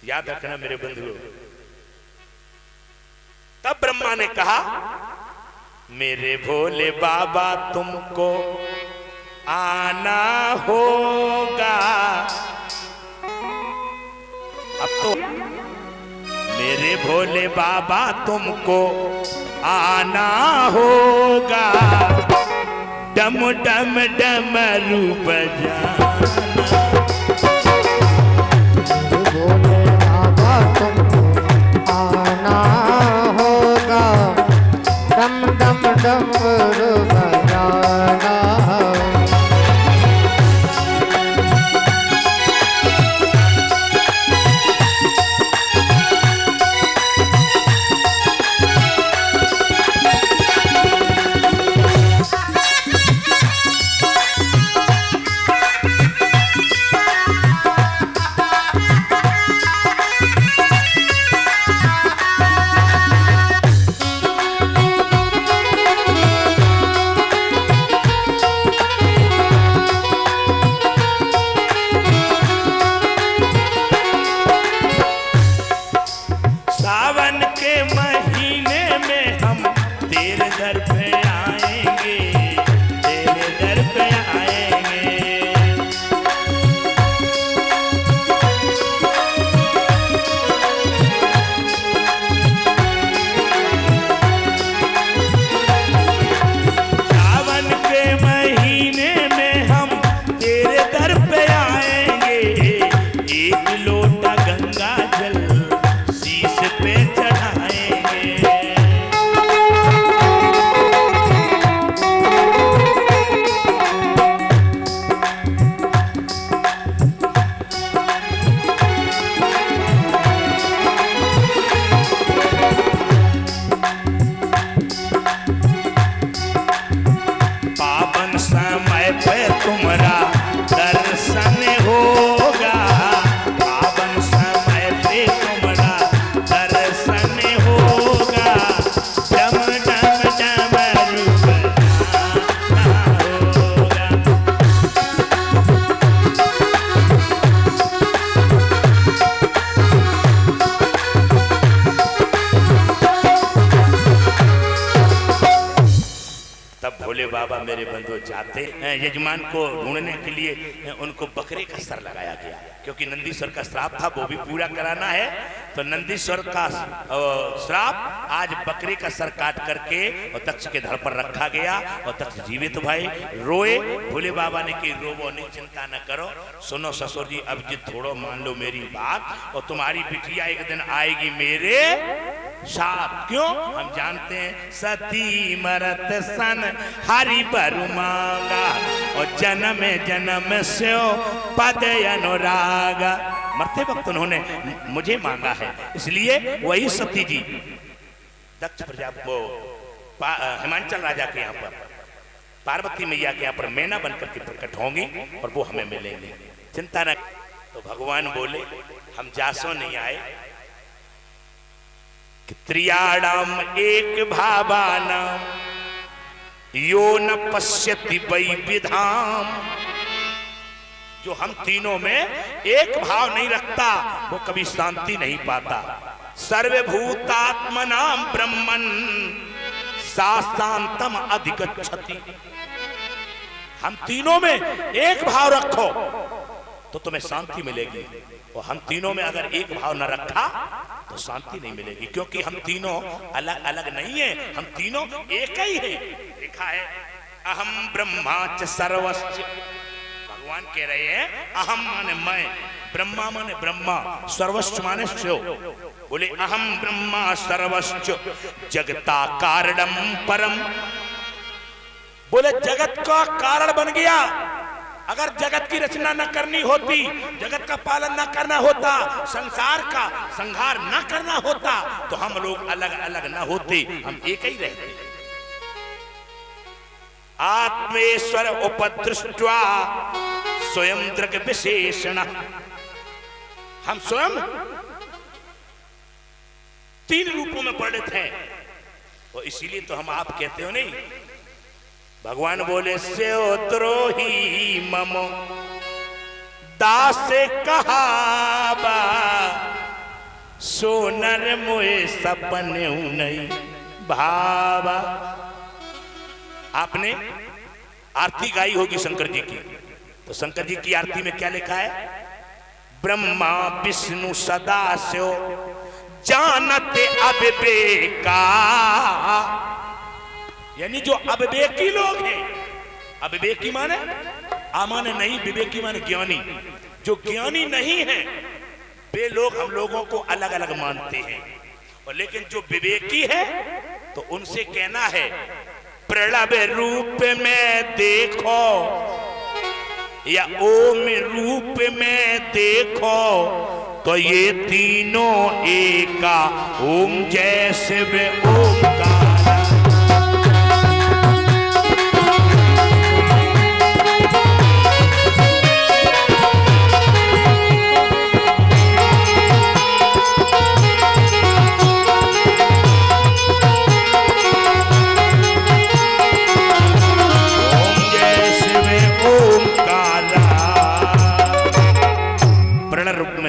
याद रखना मेरे बंधुओं। तब ब्रह्मा ने कहा मेरे भोले बाबा तुमको आना होगा। अब तो मेरे भोले बाबा तुमको आना होगा, डम डम डमरू बजाना। भोले बाबा तुमको आना होगा, डम डम डमरू बजाना। तब भोले बाबा मेरे बंधु जाते यजमान को ढूंढने के लिए उनको बकरे का सर लगाया गया, क्योंकि नंदीश्वर का श्राप था वो भी पूरा कराना है। तो नंदीश्वर का श्राप आज बकरे का सर काट करके और तक्ष के धड़ पर रखा गया और तक्ष जीवित भाई रोए। भोले बाबा ने कि रोवो नहीं, चिंता न करो, सुनो ससुर जी अब जी थोड़ो मान लो मेरी बात और तुम्हारी बिटिया एक दिन आएगी मेरे साथ। क्यों? हम जानते हैं सती मरत सन हरि बरु मांगा और जन्म जन्म से पद अनुराग। मरते वक्त उन्होंने मुझे मांगा है, इसलिए वही सती जी दक्ष प्रजा को हिमांचल राजा के यहाँ पर पार्वती मैया के यहाँ पर मैना बनकर के प्रकट होंगी और वो हमें मिलेंगे, चिंता न। तो भगवान बोले हम जासो नहीं आए कि त्रियाणाम एक भावानाम यो न पश्यति वै विधाम। जो हम तीनों में एक भाव नहीं रखता वो कभी शांति नहीं पाता। सर्वभूतात्मनाम ब्रह्मन शांतम अधिगच्छति। हम तीनों में एक भाव रखो तो तुम्हें शांति मिलेगी, और हम तीनों में अगर एक भाव न रखा तो शांति नहीं मिलेगी, क्योंकि हम तीनों अलग अलग नहीं है, हम तीनों एक ही है। लिखा है अहम ब्रह्माच सर्वस्य। भगवान कह रहे हैं अहम माने मैं, ब्रह्मा माने ब्रह्मा, सर्वस्व माने शिव। बोले अहम ब्रह्मा सर्वस्व जगता कारणम परम। बोले जगत का कारण बन गया। अगर जगत की रचना न करनी होती, जगत का पालन न करना होता, संसार का संहार न करना होता तो हम लोग अलग अलग न होते, हम एक ही रहते। आत्मेश्वर उपदृष्ट्वा स्वयं दृग विशेषण। हम स्वयं तीन रूपों में पंडित हैं, और इसीलिए तो हम आप कहते हो नहीं। भगवान बोले स्योत्रोही ममो दास कहाबा सोनर मोए सपने नहीं भावा। आपने आरती गाई होगी शंकर जी की, तो शंकर जी की आरती में क्या लिखा है? ब्रह्मा विष्णु सदा शिव जानते अविवेका। यानी जो अविवेकी लोग हैं, अविवेकी माने माने नहीं, विवेकी माने ज्ञानी। जो ज्ञानी नहीं है वे लोग हम लोगों को अलग अलग मानते हैं, और लेकिन जो विवेकी है तो उनसे कहना है प्रणव रूप में देखो या ओम रूप में देखो तो ये तीनों एका ओम जैसे वे ओमकार।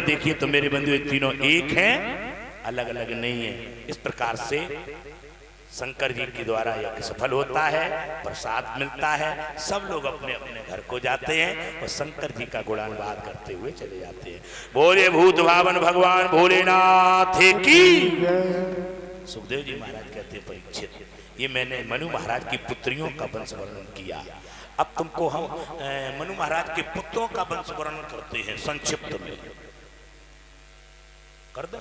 देखिए तो मेरे बंधु तीनों एक हैं, अलग अलग नहीं है। इस प्रकार से शंकर जी के द्वारा यज्ञ सफल होता है, प्रसाद मिलता है, सब लोग अपने अपने घर को जाते हैं और शंकर जी का गुणानुवाद करते हुए चले जाते हैं। बोले भूत भावन भगवान भोलेनाथ की। सुखदेव जी महाराज कहते हैं परीक्षित, ये मैंने मनु महाराज की पुत्रियों का वंश वर्णन किया, अब तुमको हम मनु महाराज के पुत्रों का वंश वर्णन करते हैं संक्षिप्त में। कर दो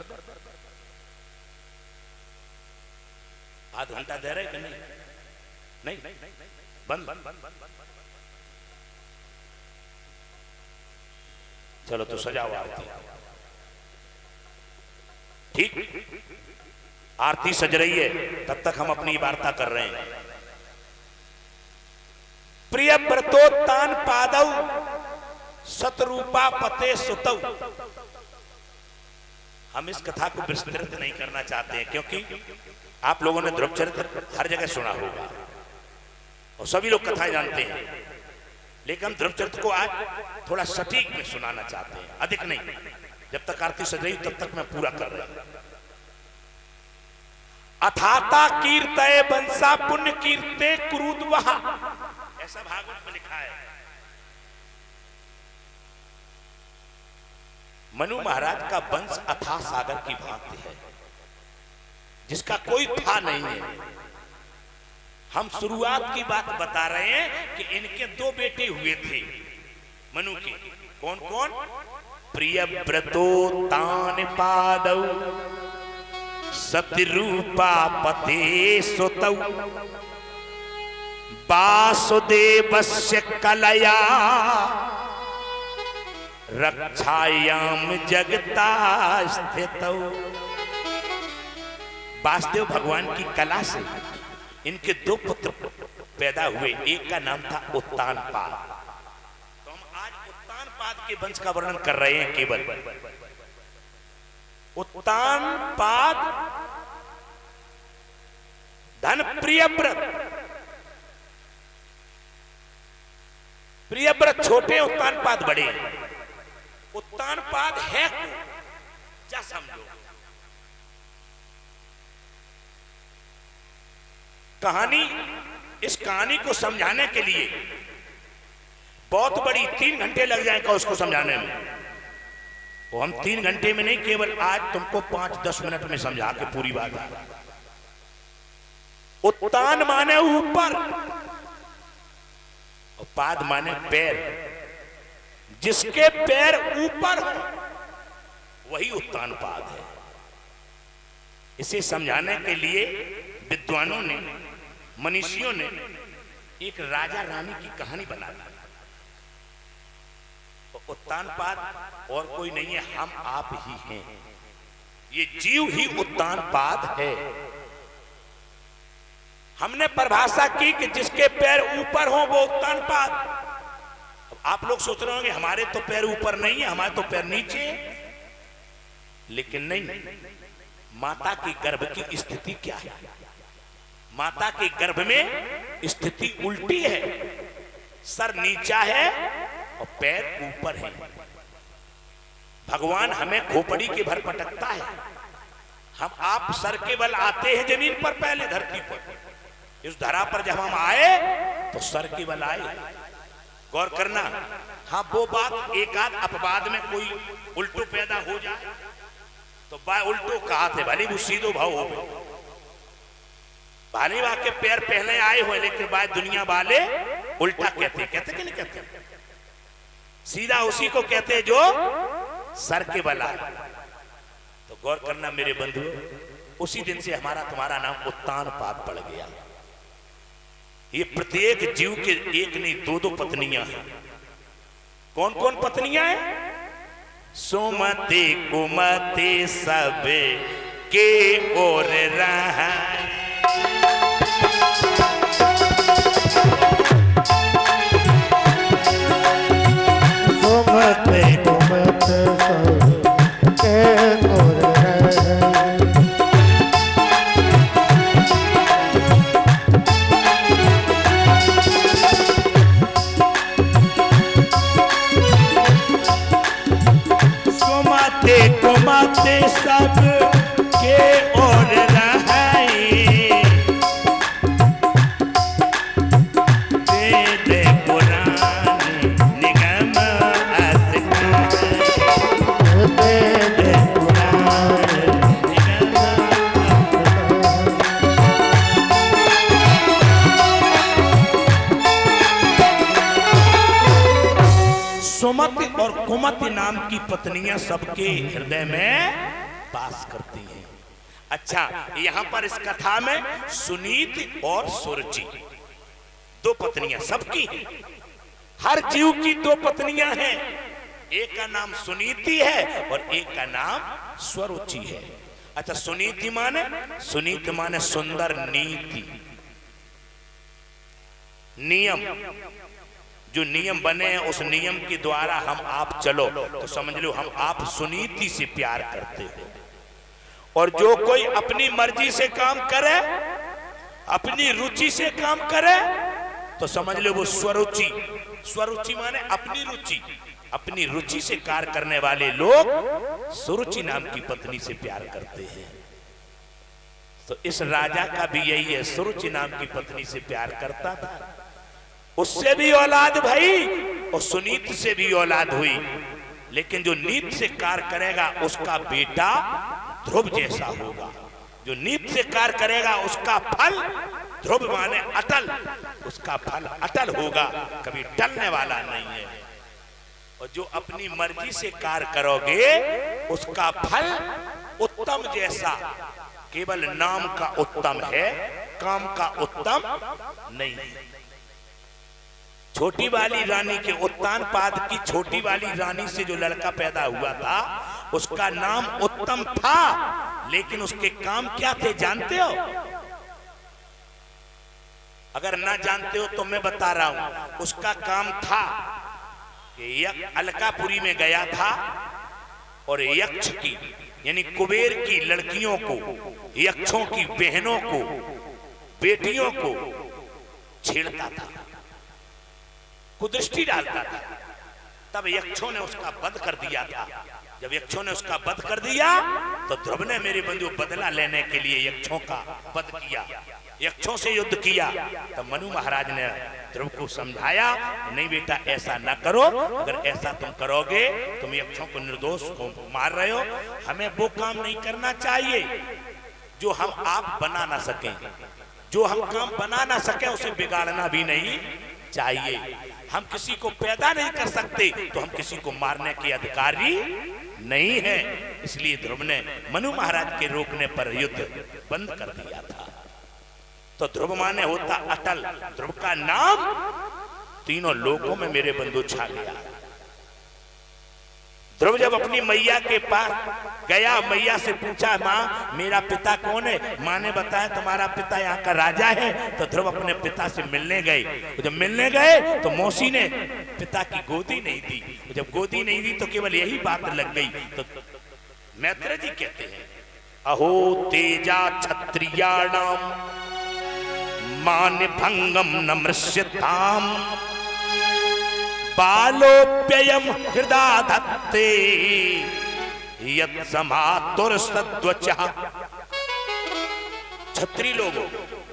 आध घंटा दे रहे कि नहीं? बंद। चलो तो सजाओ आरती। ठीक, आरती सज रही है, तब तक हम अपनी वार्ता कर रहे हैं। प्रिय व्रतोत्तान पादौ सतरूपा पते सुतौ। हम इस कथा को विस्तृत नहीं करना चाहते हैं, क्योंकि आप लोगों ने ध्रुव चरित्र हर जगह सुना होगा और सभी लोग कथाएं जानते हैं, लेकिन हम ध्रुव चरित्र को आज थोड़ा सटीक में सुनाना चाहते हैं, अधिक नहीं। जब तक आरती सज रही तब तक मैं पूरा कर रहा हूं। अथाता कीर्तय बंसा पुण्य कीर्ते क्रूद वहा, ऐसा भागवत में लिखा है। मनु महाराज का वंश अथाह सागर की भांति है, जिसका कोई था नहीं है। हम शुरुआत की बात बता रहे हैं कि इनके दो बेटे हुए थे मनु के। कौन कौन? प्रियव्रतो तान पादौ सतिरूपा पते सुतौ वासुदेवस्य कलया रक्षायाम जगता स्थितौ। वासुदेव भगवान की कला से इनके दो पुत्र पैदा हुए। एक का नाम था उत्तानपाद। तो हम आज उत्तानपाद के वंश का वर्णन कर रहे हैं केवल। उत्तानपाद धन प्रियव्रत, प्रियव्रत छोटे, उत्तानपाद बड़े। उत्तानपाद है क्या समझो? कहानी, इस कहानी को समझाने के लिए बहुत बड़ी 3 घंटे लग जाएगा उसको समझाने में। वो हम 3 घंटे में नहीं, केवल आज तुमको 5-10 मिनट में समझा के पूरी बात। उत्तान माने ऊपर और पाद माने पैर। जिसके पैर ऊपर हो वही उत्तानपाद है। इसे समझाने के लिए विद्वानों ने, मनीषियों ने एक राजा रानी की कहानी बना दी। तो उत्तानपाद और कोई नहीं है, हम आप ही हैं। ये जीव ही उत्तानपाद है। हमने परिभाषा की कि जिसके पैर ऊपर हो वो उत्तानपाद। अब आप लोग सोच रहे होंगे हमारे तो पैर ऊपर नहीं है, हमारे तो पैर नीचे है। लेकिन नहीं, माता के गर्भ की स्थिति क्या है? माता के गर्भ में स्थिति उल्टी है। सर नीचा है और पैर ऊपर है। भगवान हमें खोपड़ी के भर पटकता है। हम आप सर के बल आते हैं जमीन पर, पहले धरती पर। इस धरा पर जब हम आए तो सर के बल आए। गौर करना। हाँ, वो बात एक आध अपवाद में कोई उल्टो पैदा हो जाए तो बा उल्टो कहा थे, भले वो सीधो भाव हो गए। भाली वाह के पैर पहले आए हुए, लेकिन बाद दुनिया वाले उल्टा कहते कि नहीं कहते? सीधा उसी को कहते जो सर के बल आए। तो गौर करना मेरे बंधु, उसी दिन से हमारा तुम्हारा नाम उत्तानपाद पड़ गया। ये प्रत्येक जीव के एक नहीं 2-2 पत्नियां हैं। कौन कौन पत्नियां हैं? सुमति कुमति सब के ओर रहा, सुमति कुमति सब के ओर रहा। कुमते सब के ओर रहाई, वेद पुराण निगम अस्थाई, वेद पुराण निगम सुमति और कुमति नाम की पत्नियां सबके हृदय में वास करती हैं। अच्छा, यहां पर इस कथा में सुनीति और सुरुचि 2 पत्नियां सबकी हैं। हर जीव की 2 पत्नियां हैं। एक का नाम सुनीति है और एक का नाम स्वरुचि है। अच्छा, सुनीति माने सुंदर नीति, नियम। जो नियम बने हैं उस नियम के द्वारा हम आप चलो तो समझ लो हम आप सुनीति से प्यार करते हो। और जो कोई अपनी मर्जी से काम करे, अपनी रुचि से काम करे, तो समझ लो वो स्वरुचि। स्वरुचि माने अपनी रुचि। अपनी रुचि से कार्य करने वाले लोग सुरुचि नाम की पत्नी से प्यार करते हैं। तो इस राजा का भी यही है, सुरुचि नाम की पत्नी से प्यार करता था, उससे भी औलाद भई और सुनीत से भी औलाद हुई, लेकिन जो नीत से कार्य करेगा उसका बेटा ध्रुव जैसा होगा। जो नीत से कार्य करेगा उसका फल ध्रुव माने अटल, उसका फल अटल होगा, कभी टलने वाला नहीं है। और जो अपनी मर्जी से कार्य करोगे उसका फल उत्तम जैसा, केवल नाम का उत्तम है, काम का उत्तम नहीं है। छोटी वाली रानी के उत्तानपाद की छोटी वाली रानी से जो लड़का पैदा हुआ था उसका नाम उत्तम था, लेकिन उसके काम क्या थे जानते हो? अगर ना जानते हो तो मैं बता रहा हूं, उसका काम था कि अलकापुरी में गया था और यक्ष की यानी कुबेर की लड़कियों को, यक्षों की बहनों को, बेटियों को छेड़ता था, कुदृष्टि डालता था। तब यक्षों ने उसका वध कर दिया था। जब यक्षों ने उसका वध कर दिया तो ध्रुव ने मेरे बंधु बदला लेने के लिए यक्षों का वध किया, यक्षों से युद्ध किया। तो मनु महाराज ने ध्रुव को समझाया, नहीं बेटा ऐसा ना करो, अगर ऐसा तुम करोगे तुम यक्षों को निर्दोष को मार रहे हो, हमें वो काम नहीं करना चाहिए जो हम आप बना ना सकें, जो हम काम बना ना सके उसे बिगाड़ना भी नहीं चाहिए। हम किसी को पैदा नहीं कर सकते तो हम किसी को मारने के अधिकारी नहीं है। इसलिए ध्रुव ने मनु महाराज के रोकने पर युद्ध बंद कर दिया था। तो ध्रुव माने होता अटल, ध्रुव का नाम तीनों लोकों में मेरे बंधु छा गया। ध्रुव जब अपनी मैया के पास गया, मैया से पूछा, माँ मेरा पिता कौन है? माँ ने बताया तुम्हारा पिता यहाँ का राजा है। तो ध्रुव अपने पिता से मिलने गए। जब मिलने गए तो मौसी ने पिता की गोदी नहीं दी। जब गोदी नहीं दी तो केवल यही बात लग गई। तो मैत्र जी कहते हैं, अहो तेजा क्षत्रियाणाम मान भंगम न मृष्यताम बालोप्ययम हृदा धत्ते यत् समातुर सद्वचः। क्षत्रिय लोगों,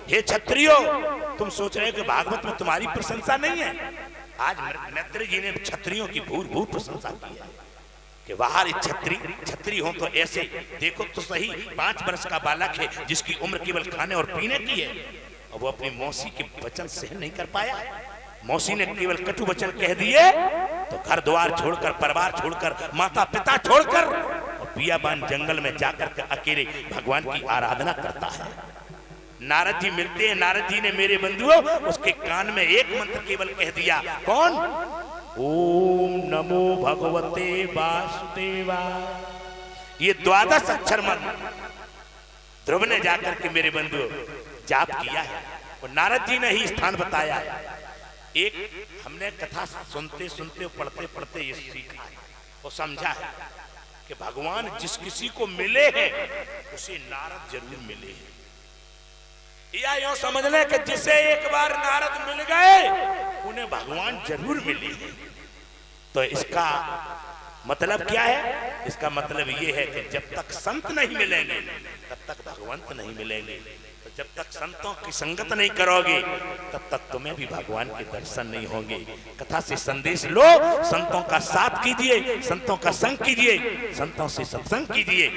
हे क्षत्रियो, तुम सोच रहे हो कि भागवत में तुम्हारी प्रशंसा नहीं है? आज मैत्री जी ने क्षत्रियों की भूर भूर प्रशंसा की है कि बाहर क्षत्रिय हो तो ऐसे देखो तो सही, 5 वर्ष का बालक है जिसकी उम्र केवल खाने और पीने की है, और वो अपनी मौसी के वचन सहन नहीं कर पाया। मौसी ने केवल कटु वचन कह दिए तो घर द्वार छोड़कर, परिवार छोड़कर, माता पिता छोड़कर और बियाबान जंगल में जाकर के अकेले भगवान की आराधना करता है। नारद जी मिलते हैं। नारद जी ने मेरे बंधुओं उसके कान में एक मंत्र केवल कह दिया, कौन? ओम नमो भगवते वासुदेवाय। ये 12 अक्षर मंत्र ध्रुव ने जाकर के मेरे बंधुओं जाप किया है और नारद जी ने ही स्थान बताया। एक हमने कथा सुनते सुनते पढ़ते पढ़ते ये सीखा और समझा है कि भगवान जिस किसी को मिले हैं उसे नारद जरूर मिले हैं। या यूं समझ लें कि जिसे एक बार नारद मिल गए उन्हें भगवान जरूर मिले हैं। तो इसका मतलब क्या है? इसका मतलब ये है कि जब तक संत नहीं मिलेंगे तब तक भगवंत नहीं मिलेंगे। तो जब तक संतों की संगत नहीं करोगे तब तक तुम्हें भी भगवान के दर्शन नहीं होंगे। कथा से संदेश लो, संतों का साथ कीजिए, संतों का संग कीजिए, संतों से सत्संग कीजिए।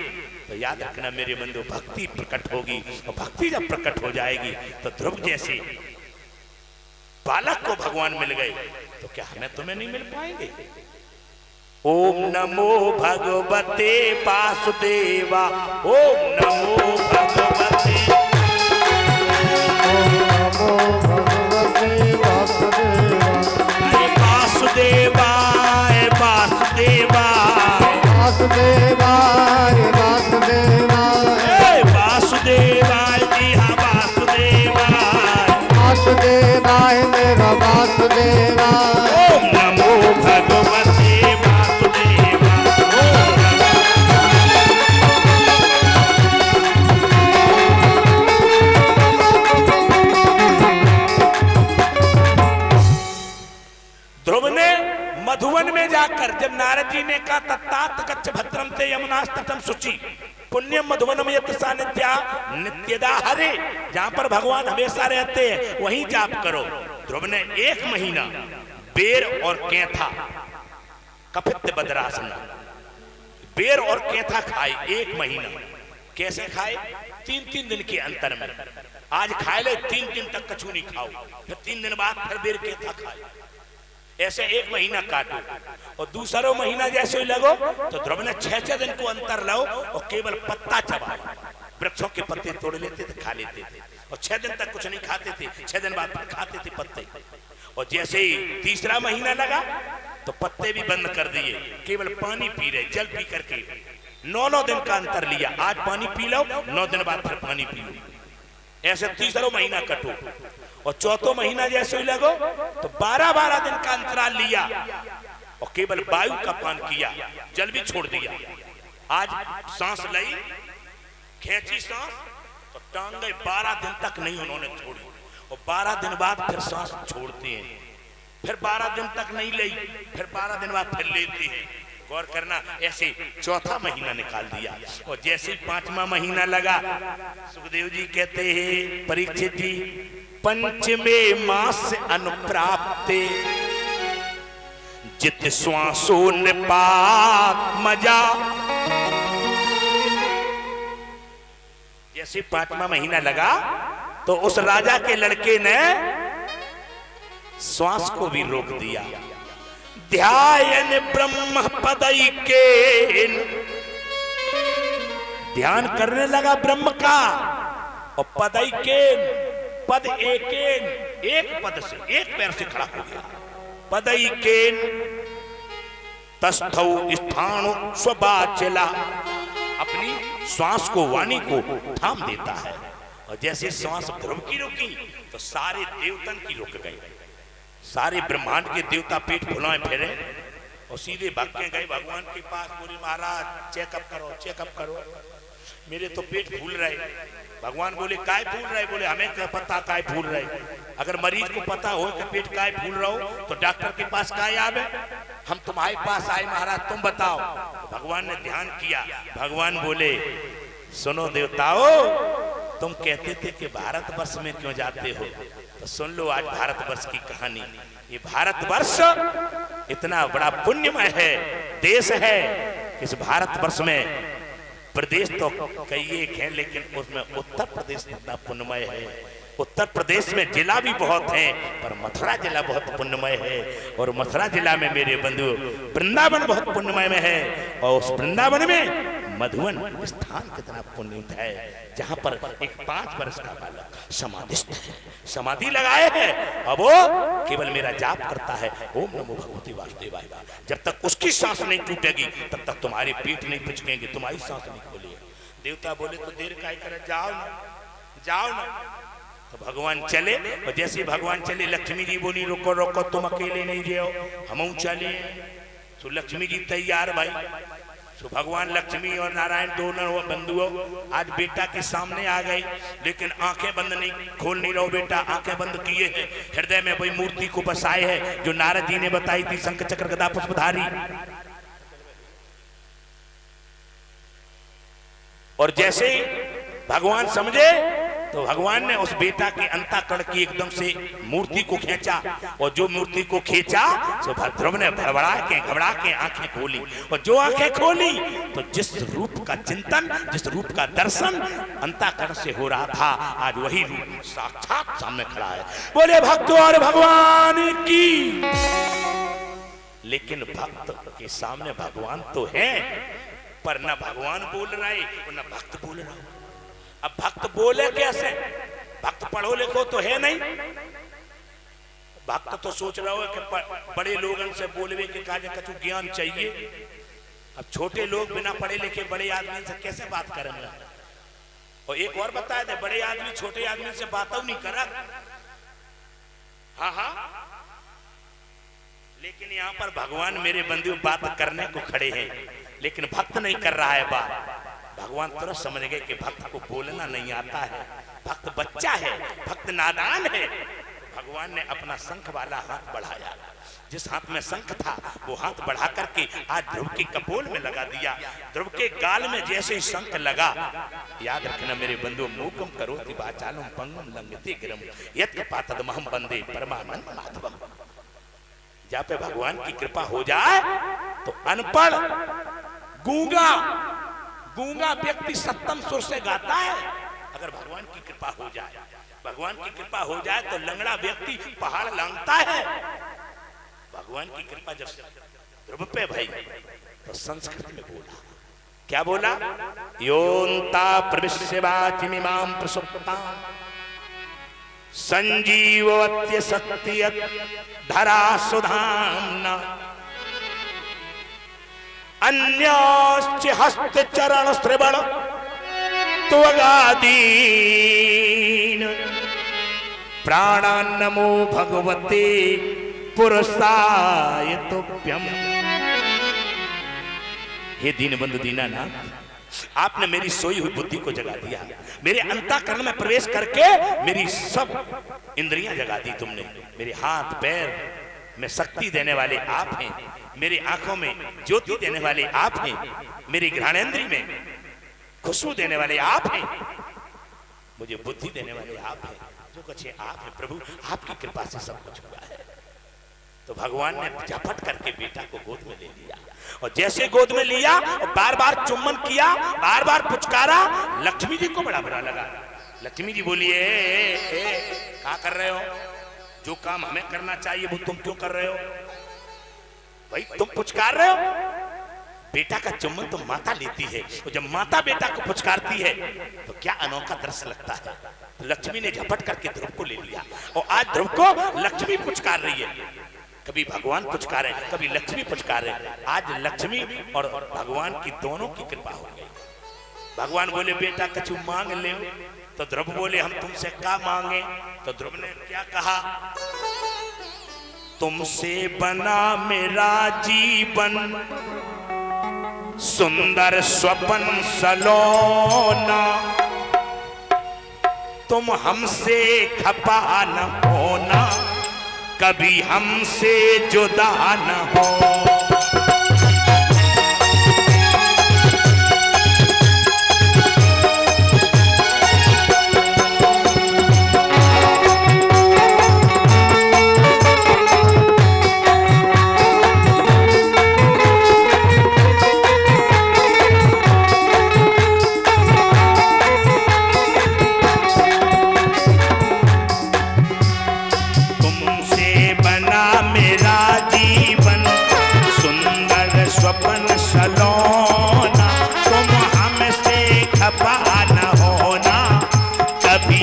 तो याद रखना मेरे बंधु, भक्ति प्रकट होगी और भक्ति जब प्रकट हो जाएगी तो ध्रुव जैसे बालक को भगवान मिल गए तो क्या हमें तुम्हें नहीं मिल पाएंगे? ओम नमो भगवते वासुदेवा, ओम नमो भगवते, वासुदेवाय वासुदेवाय वासुदेवाय वासुदेवाय वासुदेवाय जी हाँ वासुदेवाय वासुदेवाय मेरा वासुदेवाय। ओम नमो भगवते वासुदेवा, ध्रुव ने मधुवन में जाकर जब नारद जी ने कहा तत्तात गच्छ भद्रम ते यमुनास्तटम शुचि, पुण्य मधुवनम यत् सानिध्या नित्यदा हरे, जहां पर भगवान हमेशा रहते हैं वहीं जाप करो। ध्रुव ने 1 महीना बेर और केथा, कपित्त बद्रासन, बेर और केथा खाए 1 महीना। कैसे खाए? 3-3 दिन के अंतर में। आज खाए ले, 3 दिन तक कछु नहीं खाओ, फिर 3 दिन बाद फिर बेर केथा खाए। ऐसे 1 महीना काटो और दूसरा महीना जैसे ही लगो तो ध्रुव ने 6 दिन को अंतर लो और केवल पत्ता चबाए, वृक्षों के पत्ते तोड़ लेते थे, खा लेते थे और 6 दिन तक कुछ नहीं खाते थे। 6 दिन बाद खाते थे पत्ते। और जैसे ही तीसरा महीना लगा तो पत्ते भी बंद कर दिए, केवल पानी पी रहे, जल पी करके। 9 दिन का अंतर लिया, आज पानी पी लो, 9 दिन बाद फिर पानी पियो। ऐसे तीसरा महीना कटो और चौथा महीना जैसे ही लगो तो 12-12 दिन का अंतराल लिया और केवल वायु का पान किया, जल भी छोड़ दिया। आज सांस ली, खींची सांस तो टांगे 12 दिन तक नहीं उन्होंने छोड़ी और 12 दिन बाद फिर सांस छोड़ते हैं, फिर 12 दिन तक नहीं ली, फिर 12 दिन बाद फिर लेते हैं। गौर करना, ऐसे चौथा महीना निकाल दिया और जैसे 5वां महीना लगा, सुखदेव जी कहते हैं परीक्षित जी, पंचमे मास अनुप्राप्ते जित श्वासो निपात मजा। जैसे 5वां महीना लगा तो उस राजा के लड़के ने श्वास को भी रोक दिया। ध्यान ब्रह्म पदैकेन, ध्यान करने लगा ब्रह्म का। और पदैकेन, पद एकेन, एक पद से, एक पैर से खड़ा हो गया। पदैकेन तस्थौ स्थाणु स्वबाचला, अपनी श्वास को, वाणी को थाम देता है। और जैसे श्वास ध्रुव की रुकी तो सारे देवतन की रुक गई। सारे ब्रह्मांड के देवता पेट फुलाए फिरे और सीधे भाग के गए भगवान के पास। बोले महाराज चेकअप करो, चेकअप करो, मेरे तो पेट फूल रहे। भगवान बोले काय फूल रहे? बोले हमें क्या पता काय फूल रहे। अगर मरीज को पता हो कि पेट काय फूल रहा हो तो डॉक्टर के पास काय आवे? हम तुम्हारे पास आए महाराज, तुम बताओ। तो भगवान ने ध्यान किया। भगवान बोले सुनो देवताओं, तुम कहते थे कि भारतवर्ष में क्यों जाते हो, तो सुन लो आज भारतवर्ष की कहानी। ये भारतवर्ष इतना बड़ा पुण्यमय है, देश है। इस भारतवर्ष में प्रदेश तो कई एक है, लेकिन उसमें उत्तर प्रदेश इतना पुण्यमय है। उत्तर प्रदेश में जिला भी बहुत हैं, पर मथुरा जिला बहुत पुण्यमय है। और मथुरा जिला में मेरे बंधु वृंदावन बहुत पुण्यमय में है। और उस वृंदावन में मधुवन स्थान कितना पुण्य है, जहां पर एक 5 वर्ष का बालक समाधिस्थ है, समाधि लगाए है। अब वो केवल मेरा जाप करता है, ओम नमो भगवते वासुदेवाय। जब तक उसकी सांस नहीं टूटेगी तब तक तुम्हारे पेट नहीं पिचकेंगे, तुम्हारी सांस नहीं खोलेगी। देवता बोले तो देर काय करे, जाओ ना, जाओ ना। तो भगवान चले और जैसे भगवान चले लक्ष्मी जी बोली रोको रोको, तुम अकेले नहीं जाओ, हम चले। तो लक्ष्मी जी तैयार भाई। तो भगवान लक्ष्मी और नारायण दोनों बंधुओं आज बेटा के सामने आ गए, लेकिन आंखें बंद नहीं, खोल नहीं रहो बेटा, आंखें बंद किए हैं। हृदय में वही मूर्ति को बसाए है जो नारद जी ने बताई थी, शंख चक्र गदा पुष्पधारी। और जैसे भगवान समझे तो भगवान ने उस बेटा के अंतःकरण की एकदम से मूर्ति को खींचा। और जो मूर्ति को खींचा तो ध्रुव ने घबरा के आंखें खोली। और जो आंखें खोली तो जिस रूप का चिंतन, जिस रूप का दर्शन अंतःकरण से हो रहा था, आज वही रूप साक्षात सामने खड़ा है। बोले भक्त और भगवान की। लेकिन भक्त के सामने भगवान तो है, पर न भगवान बोल रहे और न भक्त बोल रहा। अब भक्त बोले कैसे? भक्त पढ़ो लिखो तो है नहीं। भक्त तो सोच रहा हो कि बड़े लोगों से बोलवे के काजे कछु ज्ञान चाहिए। अब छोटे लोग बिना पढ़े लिखे बड़े आदमी से कैसे बात करेंगे? और एक और बताया दे, बड़े आदमी छोटे आदमी से बात नहीं करा। हाँ हाँ, लेकिन यहाँ पर भगवान मेरे बंधु बात करने को खड़े हैं, लेकिन भक्त नहीं कर रहा है बात। भगवान तुरंत समझ गए कि भक्त को बोलना नहीं आता है, भक्त बच्चा है, भक्त नादान है। भगवान ने अपना शंख वाला हाथ बढ़ाया जिस हाथ में शंख था वो हाथ बढ़ा करके आज ध्रुव के कपोल में लगा दिया। ध्रुव के गाल में जैसे ही शंख लगा, याद रखना मेरे बंधु, मूकम करोति वाचालम पंगुम लंघते गिरम यत् पातदमहं वंदे परमानंद माधवम। जहाँ पे भगवान की कृपा हो जाए तो अनपढ़ गूंगा व्यक्ति सप्तम सुर से गाता है। अगर भगवान की कृपा हो जाए, भगवान की कृपा हो जाए तो लंगड़ा व्यक्ति पहाड़ लांघता है। भगवान की कृपा जब ध्रुव पे भई तो संस्कृत में बोला, क्या बोला? योन्ता प्रविश्य वाचिमिमां प्रसुप्तां संजीववत्य सत्य धरा सुधाम्ना अन्याश्च हस्त चरण श्रवण त्वगादीन प्राणान् नमो भगवते पुरुषाय तुभ्यम। हे दीनबंधु दीनानाथ, आपने मेरी सोई हुई बुद्धि को जगा दिया, मेरे अंतःकरण में प्रवेश करके मेरी सब इंद्रियां जगा दी तुमने। मेरे हाथ पैर में शक्ति देने वाले आप हैं, मेरी आंखों में ज्योति देने वाले आप हैं, मेरी घ्राणेंद्री में खुशबू देने वाले आप हैं, मुझे बुद्धि देने वाले आप हैं। जो कुछ है आप हैं प्रभु, आपकी कृपा से सब कुछ हुआ है। तो भगवान ने झपट करके बेटा को गोद में ले लिया और जैसे गोद में लिया और बार बार चुम्बन किया, बार बार पुचकारा। लक्ष्मी जी को बड़ा बुरा लगा। लक्ष्मी जी बोलिए, क्या कर रहे हो? जो काम हमें करना चाहिए वो तुम क्यों कर रहे हो? भाई तुम पुचकार रहे हो। बेटा का चुम्बन तो माता लेती है, तो जब माता बेटा को पुचकारती है तो क्या अनोखा दृश्य लगता है। तो लक्ष्मी ने झपट करके ध्रुव को ले लिया और आज ध्रुव को लक्ष्मी पुचकार रही है। कभी भगवान पुचकारे, कभी लक्ष्मी पुचकारे। आज लक्ष्मी और भगवान की दोनों की कृपा हो गई। भगवान बोले बेटा कछु मांग ले, तो ध्रुव बोले हम तुमसे क्या मांगे? तो ध्रुव ने क्या कहा? तुमसे बना मेरा जीवन सुंदर स्वप्न सलोना, तुम हमसे खपा न होना, कभी हमसे जुदा न हो।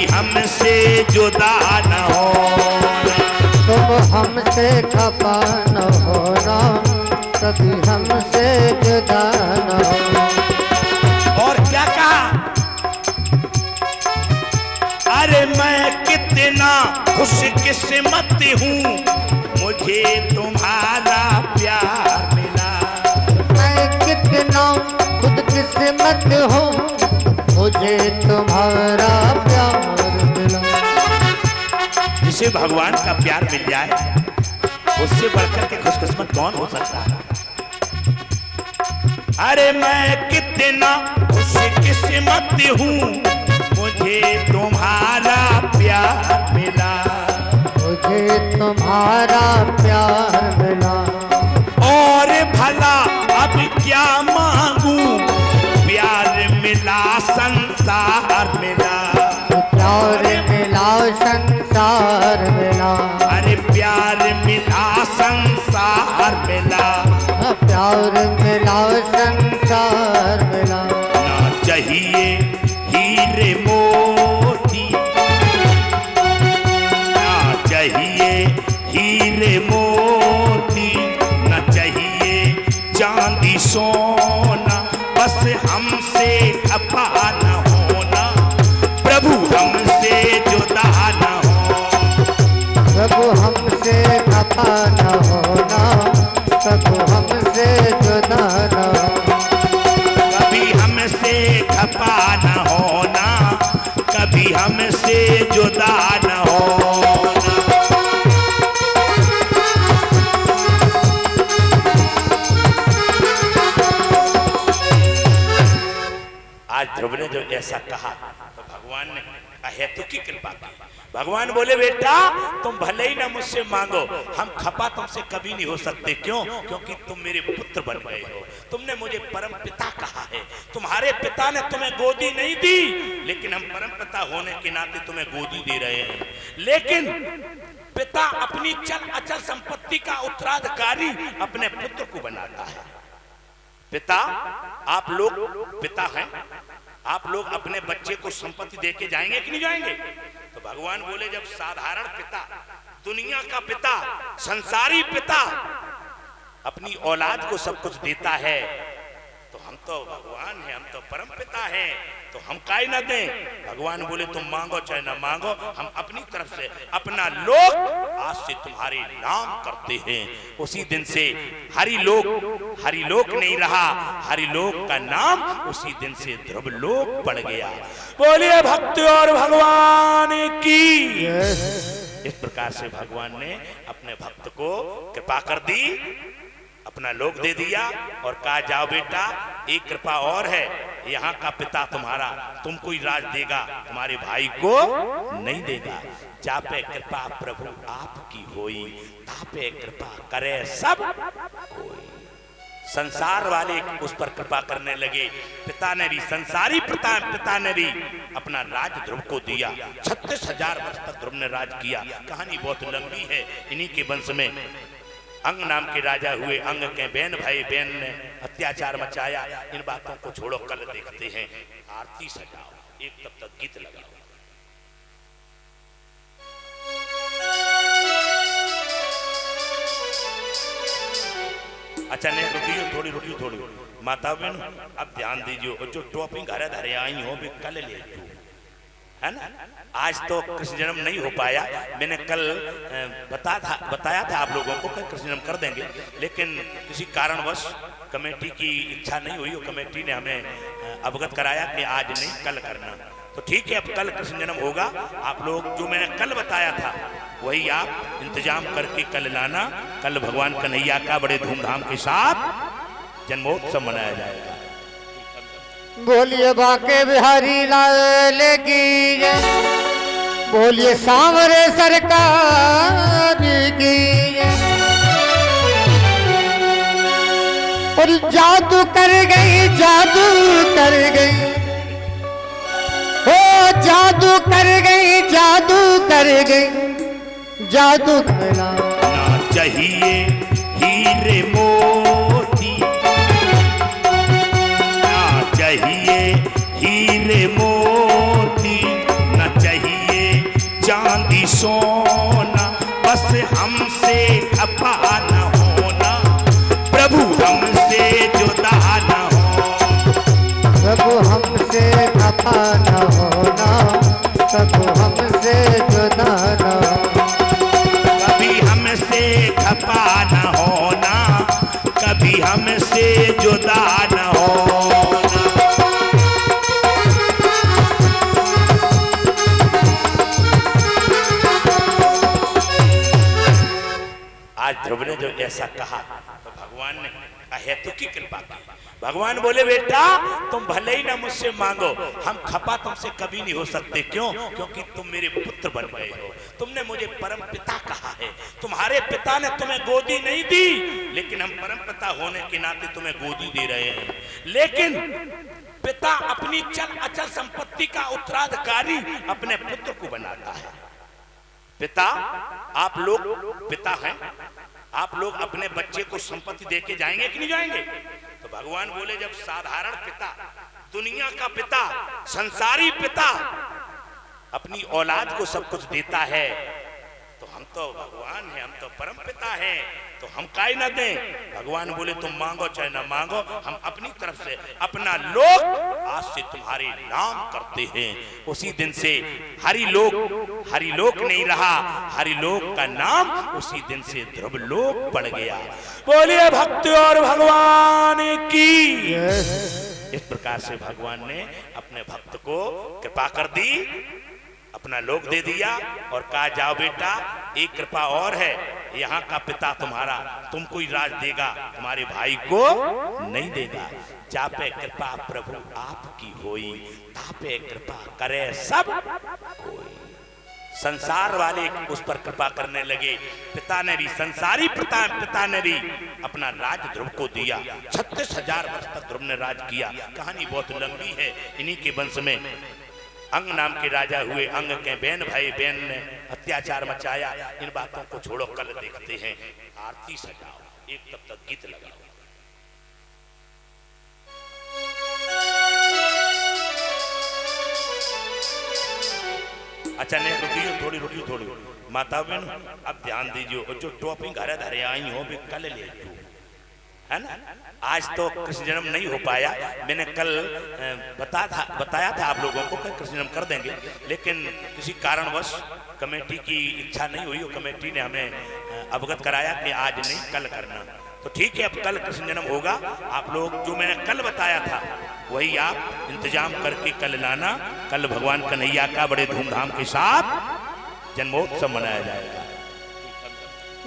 हमसे जुदा न होना, तुम हमसे खपा न होना, कभी हमसे जुदा न होना। और क्या कहा? अरे मैं कितना खुशकिस्मत हूँ, मुझे तुम्हारा प्यार मिला। मैं कितना खुशकिस्मत हूँ, मुझे तुम्हारा प्यार मिला। जिसे भगवान का प्यार मिल जाए उससे बढ़कर के खुशकिस्मत कौन हो सकता है? अरे मैं कितना खुशकिस्मत हूँ, मुझे तुम्हारा प्यार मिला। मुझे तुम्हारा प्यार मिला। और भला अब क्या मांगू, प्यार मिला संसार मिला। प्यार मिला संसार मिला। अरे प्यार मिला संसार मिला। प्यार मिला संसार मिला। ना चाहिए हीरे मोती, ना चाहिए हीरे मोती, ना चाहिए चांदी सोना, बस हमसे खपा न होना, प्रभु हमसे जुदा न हो। प्रभु हमसे खपा न होना, प्रभु हमसे जुदा न हो। कभी हमसे खपा न होना, कभी हमसे जुदा न होना। हेतु की कृपा की। भगवान बोले बेटा तुम भले ही ना मुझसे मांगो, हम खपा तुमसे कभी नहीं हो सकते। क्यों? क्योंकि तुम मेरे पुत्र बन गए हो। तुमने मुझे परम पिता कहा है। तुम्हारे पिता ने तुम्हें गोदी नहीं दी, लेकिन हम परम पिता होने के नाते तुम्हें गोदी दे रहे हैं। लेकिन पिता अपनी चल अचल संपत्ति का उत्तराधिकारी अपने पुत्र को बनाता है। पिता, आप लोग पिता हैं, आप लोग अपने बच्चे को संपत्ति देके जाएंगे कि नहीं जाएंगे? तो भगवान बोले जब साधारण पिता, दुनिया का पिता, संसारी पिता अपनी औलाद को सब कुछ देता है, तो हम तो भगवान हैं, हम तो परम पिता हैं, तो हम काहे ना दें? भगवान बोले तुम मांगो चाहे ना मांगो, हम अपनी तरफ से अपना लोक आज से तुम्हारे नाम करते हैं। उसी दिन से हरिलोक नहीं रहा, हरिलोक का नाम उसी दिन से ध्रुवलोक पड़ गया। बोलिए भक्त और भगवान की। इस प्रकार से भगवान ने अपने भक्त को कृपा कर दी, अपना लोक दे दिया और कहा जाओ बेटा एक कृपा और है, यहाँ का पिता तुम्हारा तुमको ही राज देगा, तुम्हारे भाई को नहीं देगा। जा पे कृपा प्रभु आपकी होई, तापे कृपा करे सब कोई। संसार वाले उस पर कृपा करने लगे। पिता ने भी, संसारी पिता ने भी अपना राज ध्रुव को दिया। 36,000 वर्ष तक ध्रुव ने राज किया। कहानी बहुत लंबी है। इन्हीं के वंश में अंग नाम के राजा हुए। अंग के बहन भाई बहन ने अत्याचार मचाया। इन बातों को छोड़ो, कल देखते हैं। आरती सजाओ, एक तब तक गीत लगाओ। अच्छा नहीं रुकियो थोड़ी माता बहन अब ध्यान दीजिए। जो टॉपिंग घरे धरे आई हो भी कल ले है ना। आज तो कृष्ण जन्म नहीं हो पाया। मैंने कल बताया था आप लोगों को कि कृष्ण जन्म कर देंगे, लेकिन किसी कारणवश कमेटी की इच्छा नहीं हुई। कमेटी ने हमें अवगत कराया कि आज नहीं कल करना। तो ठीक है, अब कल कृष्ण जन्म होगा। आप लोग जो मैंने कल बताया था वही आप इंतजाम करके कल लाना। कल भगवान कन्हैया का बड़े धूमधाम के साथ जन्मोत्सव मनाया जाएगा। बोलिए बाके बिहारी लाल की जय, बोलिए सांवरे सरकार की जय। और जादू कर गई, जादू कर गई, हो जादू कर गई, जादू कर गई, जादू करा। ना चाहिए हीरे मोती, ना चाहिए हीरे मोती, ना चाहिए चांदी सोना, बस हमसे खफा न होना, प्रभु हमसे जुदा न हो। प्रभु हमसे खफा न होना, प्रभु हमसे जुदा न होना, कभी हमसे खफा न होना, कभी हमसे जुदा न होना। आज ध्रुव ने जो ऐसा कहा तो भगवान ने हेतु की कृपा की। भगवान बोले बेटा तुम भले ही ना मुझसे मांगो, हम खपा तुमसे कभी नहीं हो सकते। क्यों? क्योंकि तुम मेरे पुत्र बन गए हो। तुमने मुझे परम पिता कहा है। तुम्हारे पिता ने तुम्हें गोदी नहीं दी, लेकिन हम परम पिता होने के नाते तुम्हें गोदी दे रहे हैं। लेकिन पिता अपनी चल अचल संपत्ति का उत्तराधिकारी अपने पुत्र को बनाता है। पिता, आप लोग पिता हैं, आप लोग अपने बच्चे को संपत्ति देके जाएंगे कि नहीं जाएंगे? तो भगवान बोले जब साधारण पिता, दुनिया का पिता, संसारी पिता अपनी औलाद को सब कुछ देता है, तो हम तो भगवान हैं, हम तो परम पिता हैं, तो हम काहे ना दें? भगवान बोले तुम मांगो चाहे ना मांगो, हम अपनी तरफ से अपना लोक आज से तुम्हारे नाम करते हैं। उसी दिन से हरिलोक नहीं रहा, हरिलोक का नाम उसी दिन से ध्रुवलोक पड़ गया। बोलिए भक्त और भगवान की। इस प्रकार से भगवान ने अपने भक्त को कृपा कर दी, अपना लोक दे दिया और कहा जाओ बेटा एक कृपा और है, यहाँ का पिता तुम्हारा तुमको ही राज देगा, तुम्हारे भाई को नहीं देगा। जा पे कृपा प्रभु आपकी होई, तापे कृपा करे सब कोई। संसार वाले उस पर कृपा करने लगे। पिता ने भी संसारी पिता ने भी अपना राज ध्रुव को दिया। 36,000 वर्ष तक ध्रुव ने राज किया। कहानी बहुत लंबी है। इन्हीं के वंश में अंग नाम के राजा हुए। अंग के बहन भाई बहन ने अत्याचार मचाया। इन बातों को छोड़ो, कल देखते हैं। आरती सजाओ, एक तब तक गीत लगाओ। अच्छा नहीं रुकियो थोड़ी माता बहन अब ध्यान दीजिए। और जो टॉपिंग घरे धरे आई हो भी कल ले है ना। आज तो कृष्ण जन्म नहीं हो पाया। मैंने कल बताया था आप लोगों को कि कृष्ण जन्म कर देंगे, लेकिन किसी कारणवश कमेटी की इच्छा नहीं हुई। कमेटी ने हमें अवगत कराया कि आज नहीं कल करना। तो ठीक है, अब कल कृष्ण जन्म होगा। आप लोग जो मैंने कल बताया था वही आप इंतजाम करके कल लाना। कल भगवान कन्हैया का बड़े धूमधाम के साथ जन्मोत्सव मनाया जाएगा।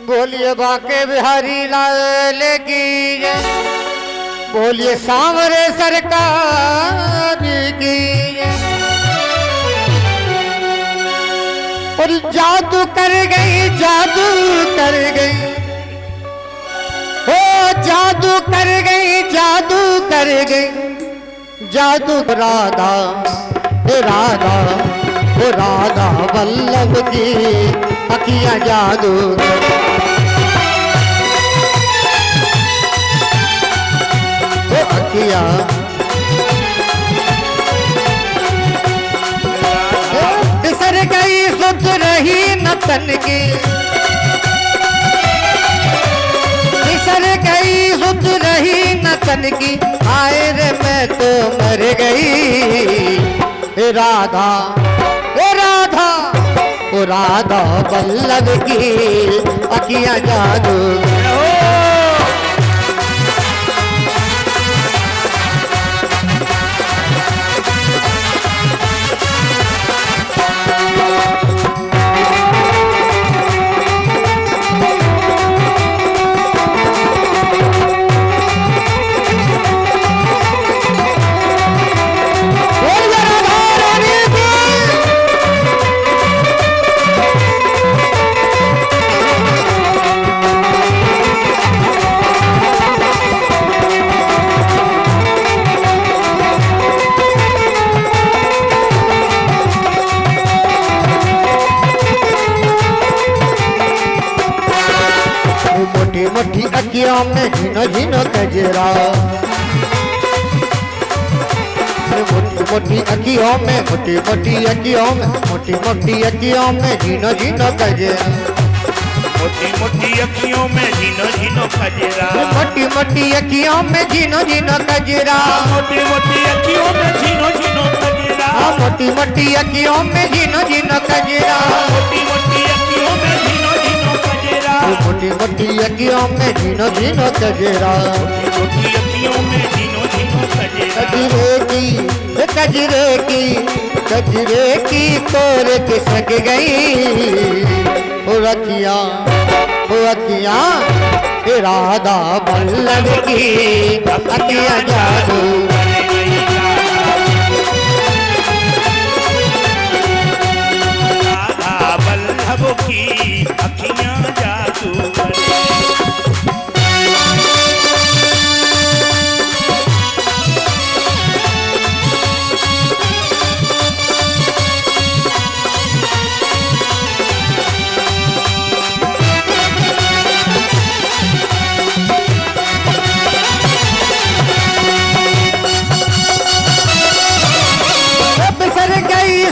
बोलिए बाके बिहारी लाल की जय, बोलिए सांवरे सरकार की जय। और जादू कर गई, जादू कर गई, ओ जादू कर गई, जादू कर गई, जादू राधा राधा ओ राधा वल्लभ की अखियां जादू ओ अखियां बिसर गई सुध रही न तन की, बिसर गई सुध रही न तन की, आए रे मैं तो मर गई। राधा ओ राधा ओ राधा वल्लभ की अखियां जादू। मोटी अखियों में झिनो झिनो कजरा, मोटी अखियों में, मोटी अखियों में, मोटी अखियों में झिनो झिनो कजरा, मोटी अखियों में झिनो झिनो कजरा, मोटी अखियों में झिनो झिनो कजरा, मोटी अखियों में झिनो झिनो कजरा, मोटी अखियों में झिनो झिनो कजरा, मोटी अखियों में झिनो झिनो कजरा, मोटी अखियों में झिनो झिनो कजरा, मोटी अखियों में झिनो झिनो कजरा। कजरे की तोर किसक गई, ओ अखियां राधा वल्लभ की अखियां जादू। राधा वल्लभ की अखियां जादू।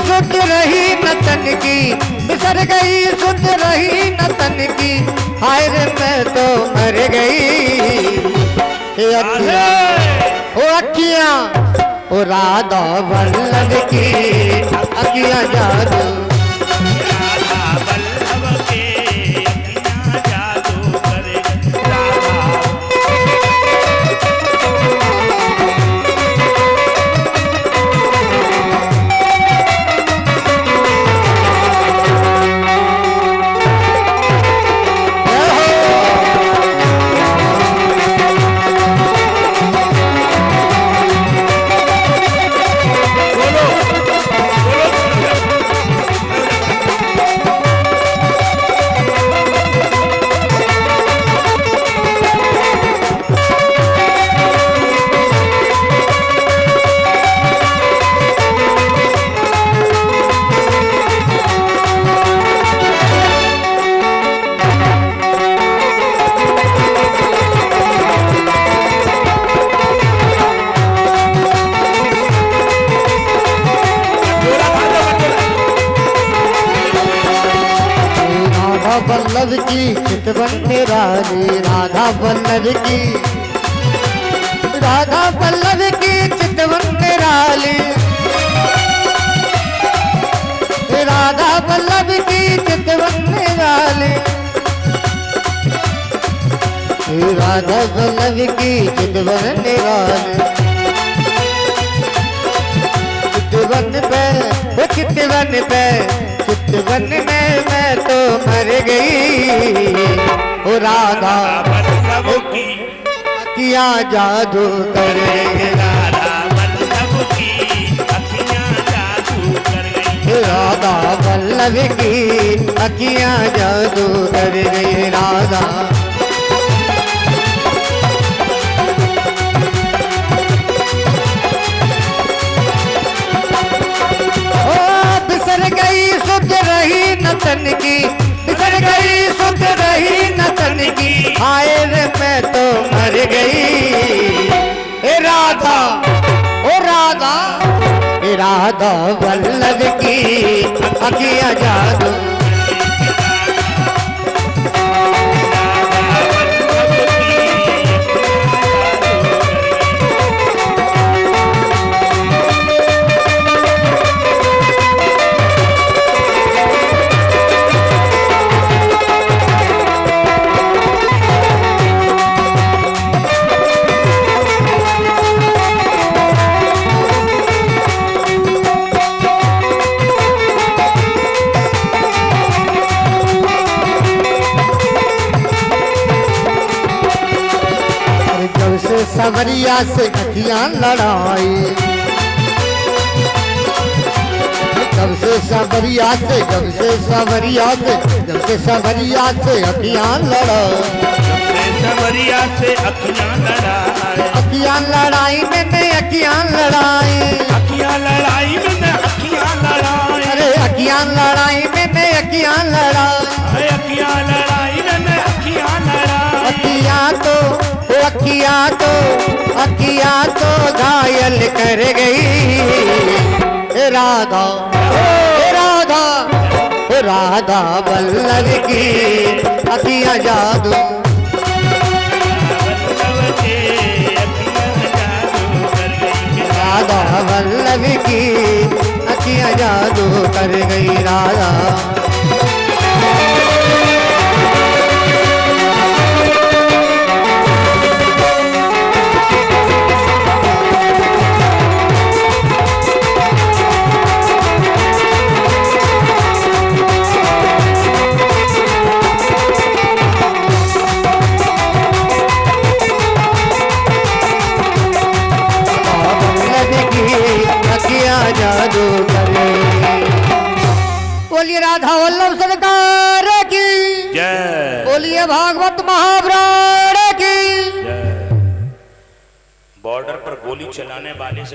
सुध रही न तन की, बिसर गई सुध रही न तन की, हाय रे मैं तो मर गई। अखियां ओ राधा वल्लभ की अखियां जादू। राधा वल्लभ के अखियां जादू करे। वल्लभ की चितवन निराली, राधा वल्लभ की, राधा वल्लभ की चितवन निराली, राधा वल्लभ की चितवन निराली, राधा वल्लभ की चितवन निराली। चितवन पे, वो चितवन पे, चितवन में मैं तो मर गई। ओ राधा वल्लभ की अखियाँ जादू कर गई, राधा वल्लभ की अखियाँ जादू कर गई, राधा वल्लभ की अखियाँ जादू कर गई। राधा बिसर गई सुध रही न तन की, बिसर गई सुध रही न तन की, हाय रे मैं तो मर गई। ए राधा, ओ राधा, ए राधा वल्लभ की अखियाँ जादू, सवरिया से अखियाँ लड़ाई, जब से सवरिया से, जब से सवरिया से, जब से सवरिया से अखियाँ लड़ाई, सवरिया से अखियाँ लड़ाई, अखियाँ लड़ाई मैंने अखियाँ लड़ाई, अखियाँ लड़ाई मैंने अखियाँ लड़ाई, अरे अखियाँ लड़ाई मैंने अखियाँ लड़ाई, अखियाँ लड़ाई मैंने अखियाँ लड़ाई, अखियाँ तो, अखियाँ तो, अखियाँ तो घायल कर गई। ए राधा, ए राधा, ए राधा वल्लभ की अखियाँ जादू, राधा वल्लभ की अखियाँ जादू कर गई। राधा जादू करे। बोलिए राधा वल्लभ सरकार की जय, बोलिए भागवत महापुराण की। बॉर्डर पर गोली चलाने वाले से